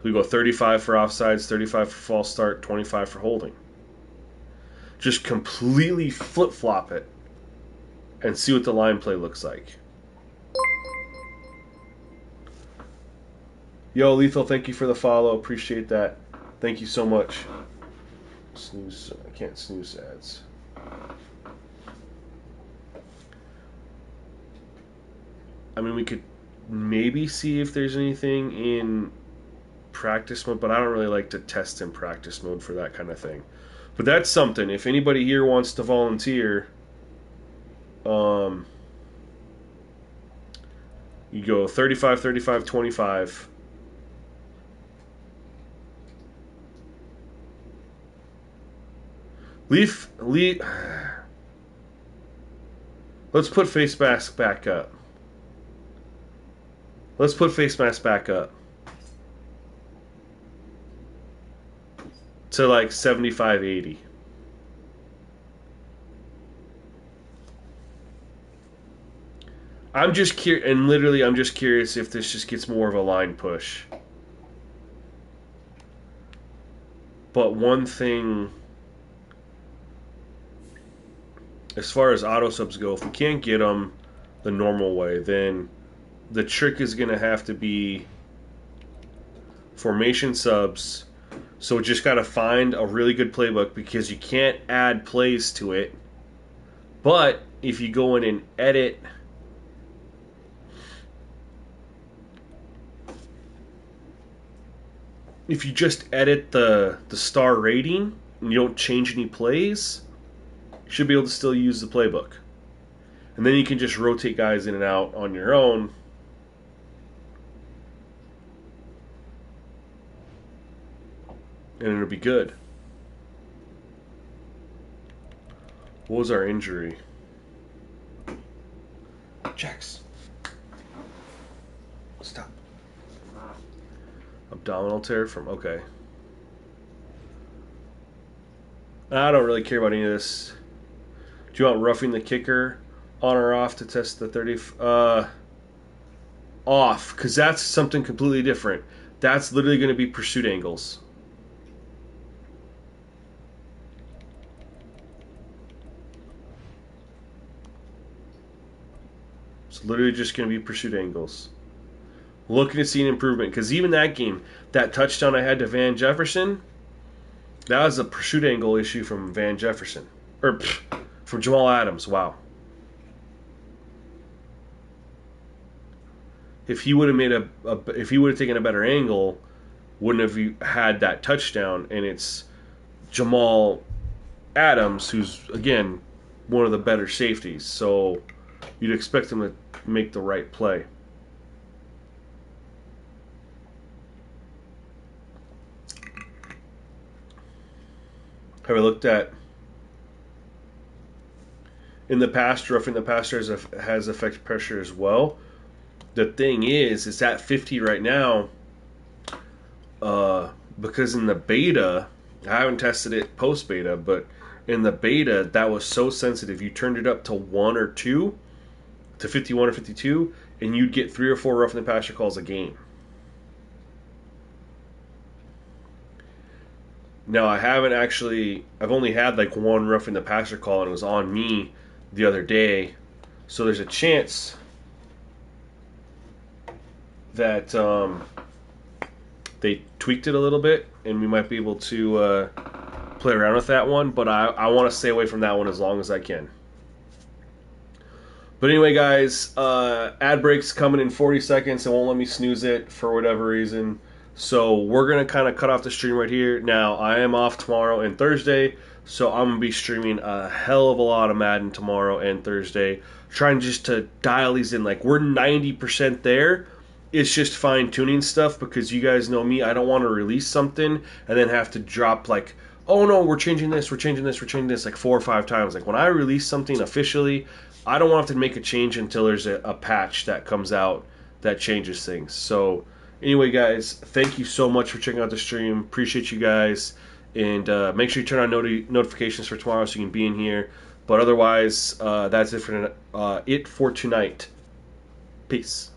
We go 35 for offsides, 35 for false start, 25 for holding. Just completely flip-flop it and see what the line play looks like. Yo, Lethal, thank you for the follow. Appreciate that. Thank you so much. Snooze. I can't snooze ads. I mean, we could maybe see if there's anything in practice mode, but I don't really like to test in practice mode for that kind of thing. But that's something. If anybody here wants to volunteer, you go 35, 35, 25. Leaf. Let's put face mask back up. Let's put face mask back up to like 75, 80. I'm just curious, and literally I'm just curious if this just gets more of a line push. But one thing, as far as auto subs go, if we can't get them the normal way, then the trick is going to have to be formation subs. So just got to find a really good playbook, because you can't add plays to it. But if you go in and edit, if you just edit the star rating and you don't change any plays, you should be able to still use the playbook. And then you can just rotate guys in and out on your own. And it'll be good. What was our injury? Jax. Stop. Abdominal tear from... Okay. I don't really care about any of this. Do you want roughing the kicker on or off to test the 30... off, because that's something completely different. That's literally going to be pursuit angles. It's literally just going to be pursuit angles. Looking to see an improvement, because even that game, that touchdown I had to Van Jefferson, that was a pursuit angle issue from Van Jefferson. Or from Jamal Adams. Wow. If he would have made if he would have taken a better angle, wouldn't have had that touchdown. And it's Jamal Adams, who's again one of the better safeties. So you'd expect him to make the right play. Have I looked at in the past, roughing the passer has affected pressure as well? The thing is at 50 right now, because in the beta, I haven't tested it post beta, but in the beta that was so sensitive. You turned it up to 1 or 2, to 51 or 52, and you'd get 3 or 4 roughing the passer calls a game. Now, I've only had like 1 roughing the passer call, and it was on me the other day. So there's a chance that they tweaked it a little bit, and we might be able to play around with that one. But I want to stay away from that one as long as I can. But anyway, guys, ad break's coming in 40 seconds. It won't let me snooze it for whatever reason. So we're going to kind of cut off the stream right here. Now, I am off tomorrow and Thursday, so I'm going to be streaming a hell of a lot of Madden tomorrow and Thursday, trying just to dial these in. Like, we're 90% there. It's just fine-tuning stuff, because you guys know me. I don't want to release something and then have to drop, like, oh, no, we're changing this, like 4 or 5 times. Like, when I release something officially, I don't want to have to make a change until there's a patch that comes out that changes things. So anyway, guys, thank you so much for checking out the stream. Appreciate you guys. And make sure you turn on notifications for tomorrow so you can be in here. But otherwise, that's it for tonight. Peace.